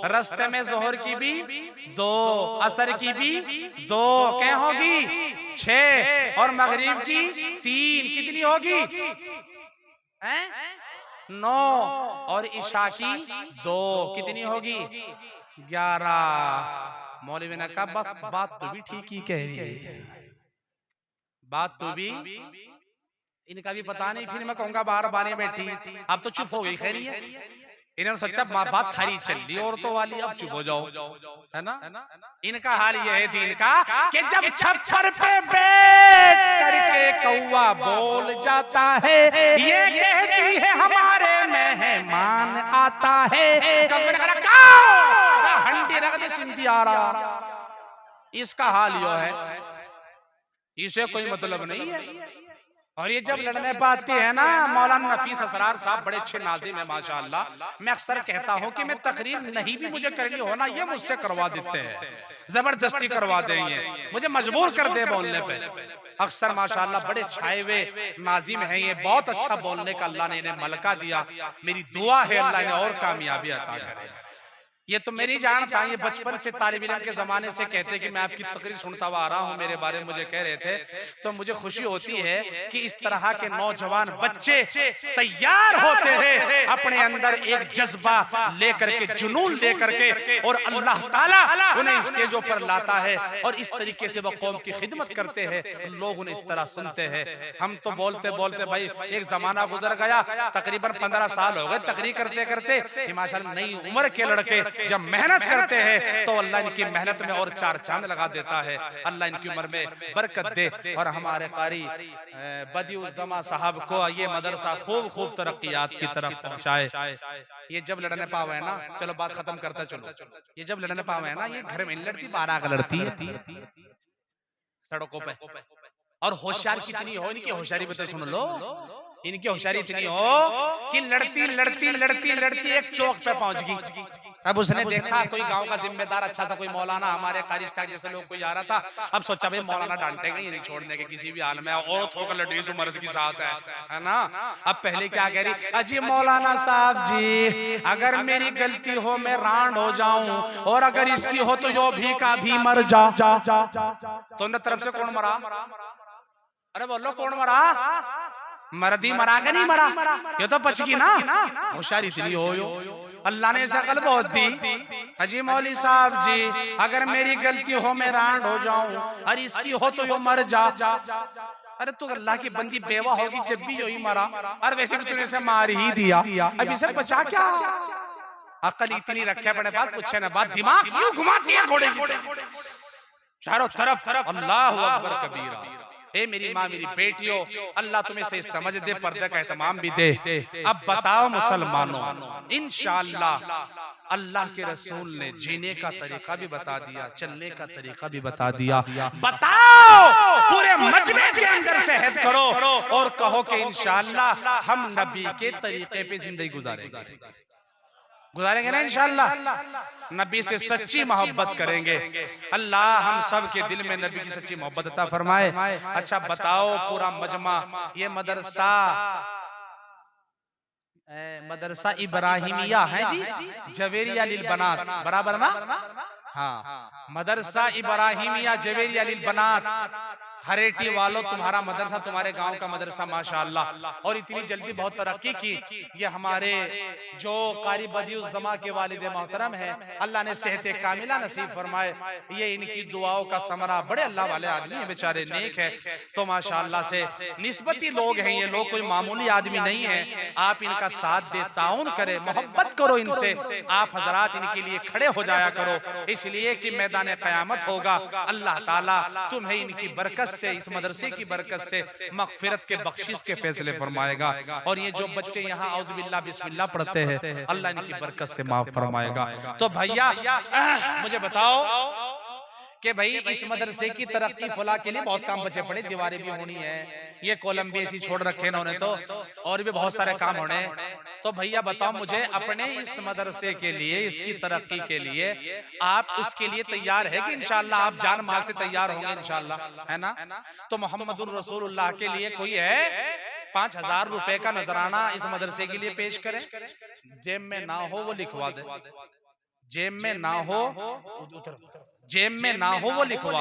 रास्ते में जोहर की भी 2, असर की भी 2 क्या होगी 6, और मगरिब की 3 कितनी होगी? 9, और ईशा की 2 कितनी होगी? 11। मौलवी ने कहा बात तो भी ठीक ही कह रही है, बात तो भी इनका भी पता नहीं। फिर मैं कहूंगा बाहर बाने बैठी, अब तो चुप हो गई, खैर है। इन्होंने सोचा बात थारी चल रही औरतों वाली, अब चुप हो जाओ, है ना। इनका हाल ये है दीन का कि जब छप्पर पे बैठ करके कौवा बोल जाता है, ये कहती है हमारे मेहमान आता है, हंडी रख दे सिंधी आ रहा। इसका हाल यो है, इसे कोई मतलब नहीं है। और ये जब लड़ने पे आती है ना, मौलाना नफीस असरार साहब बड़े अच्छे नाजिम है माशाअल्लाह। मैं अक्सर कहता हूँ कि मैं तकरीर नहीं भी मुझे करनी हो ना, ये मुझसे करवा देते हैं, जबरदस्ती करवा देंगे, मुझे मजबूर कर दे बोलने पे। अक्सर माशाअल्लाह बड़े छाए हुए नाजिम हैं ये, बहुत अच्छा बोलने का अल्लाह ने इन्हें मलका दिया। मेरी दुआ है अल्लाह इन्हें और कामयाबी अता करे। ये तो मेरी जान था, ये बचपन से तालिब इल्म के जमाने से कहते कि मैं आपकी तकरीर सुनता हुआ आ रहा हूँ, मेरे बारे में मुझे कह रहे थे, तो मुझे खुशी होती है कि इस तरह के नौजवान बच्चे तैयार होते हैं अपने अंदर एक जज्बा लेकर के, जुनून लेकर के, और अल्लाह ताला उन्हें स्टेजों पर लाता है और इस तरीके से वो कौम की खिदमत करते हैं, लोग उन्हें इस तरह सुनते हैं। हम तो बोलते बोलते भाई एक जमाना गुजर गया, तकरीबन 15 साल हो गए तकरीर करते करते। माशाअल्लाह नई उम्र के लड़के जब मेहनत करते हैं तो अल्लाह इनकी मेहनत में और 4 चांद लगा देता है, अल्लाह इनकी उम्र में बरकत दे। और हमारे कारी बदिउज़्ज़मा साहब को ये मदरसा खूब तरक्कियात की तरफ पहुंचाए। ये जब लड़ने पावे है ना, चलो बात खत्म करता चलो, ये जब लड़ने पावे है ना, ये घर में नहीं लड़ती, बाहर आकर लड़ती है सड़कों पे। और होशियार कितनी हो, इनकी होशियारी बता सुन लो, इनकी होशियारी इतनी हो कि लड़ती एक चौक पे पहुंच गई। अब उसने देखा कोई गांव का जिम्मेदार अच्छा सा कोई मौलाना हमारे कारिश का जैसे लोग कोई आ रहा था। अब सोचा भाई मौलाना डांटेगा ये नहीं छोड़ने के किसी भी हाल में, औरत होकर लड़ रही तो मर्द की साथ है ना। अब पहले क्या कह रही, अजी मौलाना साहब जी अगर मेरी गलती हो मैं रांड हो जाऊं, और अगर इसकी हो तो यो भी का भी मर जा। तो उन तरफ से कौन मरा? अरे बोलो कौन मरा? मर्दी मरा के नहीं मरा, ये तो बच गई ना। होशियारी इतनी हो अल्लाह ने शकल बहुत दी। हाजी मौली साहब जी, अगर मेरी गलती हो मैं रांड हो जाऊं, और इसकी हो तो यो मर जा। अरे तू अल्लाह की बंदी बेवा होगी जब भी यही मरा, और वैसे भी तूने इसे मार ही दिया, अब इसे बचा क्या? अकल इतनी रखे अपने पास, पूछे ना बात, दिमाग क्यों घुमाती है घोड़े की चारों तरफ? अल्लाह अकबर कबीरा। ए मेरी माँ, मेरी बेटियों, अल्लाह तुम्हें सही समझ दे, पर्दे का एहतमाम भी दे। अब बताओ मुसलमानों, इंशाअल्लाह अल्लाह के रसूल ने जीने का तरीका भी बता दिया, चलने का तरीका भी बता दिया। बताओ, पूरे मजमे के अंदर से हज करो और कहो कि इंशाअल्लाह हम नबी के तरीके पे जिंदगी गुजारेंगे ना इंशाअल्लाह, नबी से सच्ची मोहब्बत करेंगे। अल्लाह हम सब के दिल में नबी की सच्ची मोहब्बत अता फरमाए। अच्छा बताओ, पूरा मजमा, ये मदरसा इब्राहिमिया है जी, जवेरिया लिल बनात, बराबर ना? हाँ, मदरसा इब्राहिमिया जवेरिया लिल बनात। हरेटी वालों, तुम्हारा मदरसा, तुम्हारे गांव का मदरसा माशाअल्लाह, और इतनी जल्दी बहुत तरक्की की। ये हमारे जो कारी बदियुज़्ज़मा के वालिद मोहतरम है, अल्लाह ने सेहत कामिला नसीब फरमाए। ये इनकी दुआओं का समरा, बड़े अल्लाह वाले आदमी हैं बेचारे, नेक है। तो माशाअल्लाह से निस्बती लोग हैं ये लोग, कोई मामूली आदमी नहीं है। आप इनका साथ दे, ताउन करे, मोहब्बत करो इनसे, आप हजरात इनके लिए खड़े हो जाया करो, इसलिए कि मैदान क़यामत होगा, अल्लाह ताला तुम्हें इनकी बरकत से, इस मदरसे की बरकत से मगफिरत के, बख्शिश के फैसले फरमाएगा। और ये जो बच्चे यहाँ औज़ु बिल्लाह बिस्मिल्लाह पढ़ते हैं, अल्लाह इनकी बरकत से माफ फरमाएगा। तो भैया मुझे बताओ कि भाई इस मदरसे की तरक्की फला के लिए बहुत काम बचे पड़े, दीवारें भी होनी है, ये कॉलम भी ऐसी छोड़ रखे इन्होंने तो, और भी बहुत सारे काम होने। तो भैया बताओ मुझे, अपने इस मदरसे के लिए, इसकी तरक्की के लिए आप उसके लिए तैयार है कि इंशाअल्लाह आप जान माल से तैयार होंगे इंशाअल्लाह, है ना? तो मोहम्मदुर रसूलुल्लाह के लिए कोई है 5,000 रुपए का नजराना इस मदरसे के लिए पेश करे? जेब में ना हो वो लिखवा दे, जेब में ना हो, जेब में ना हो वो लिखवा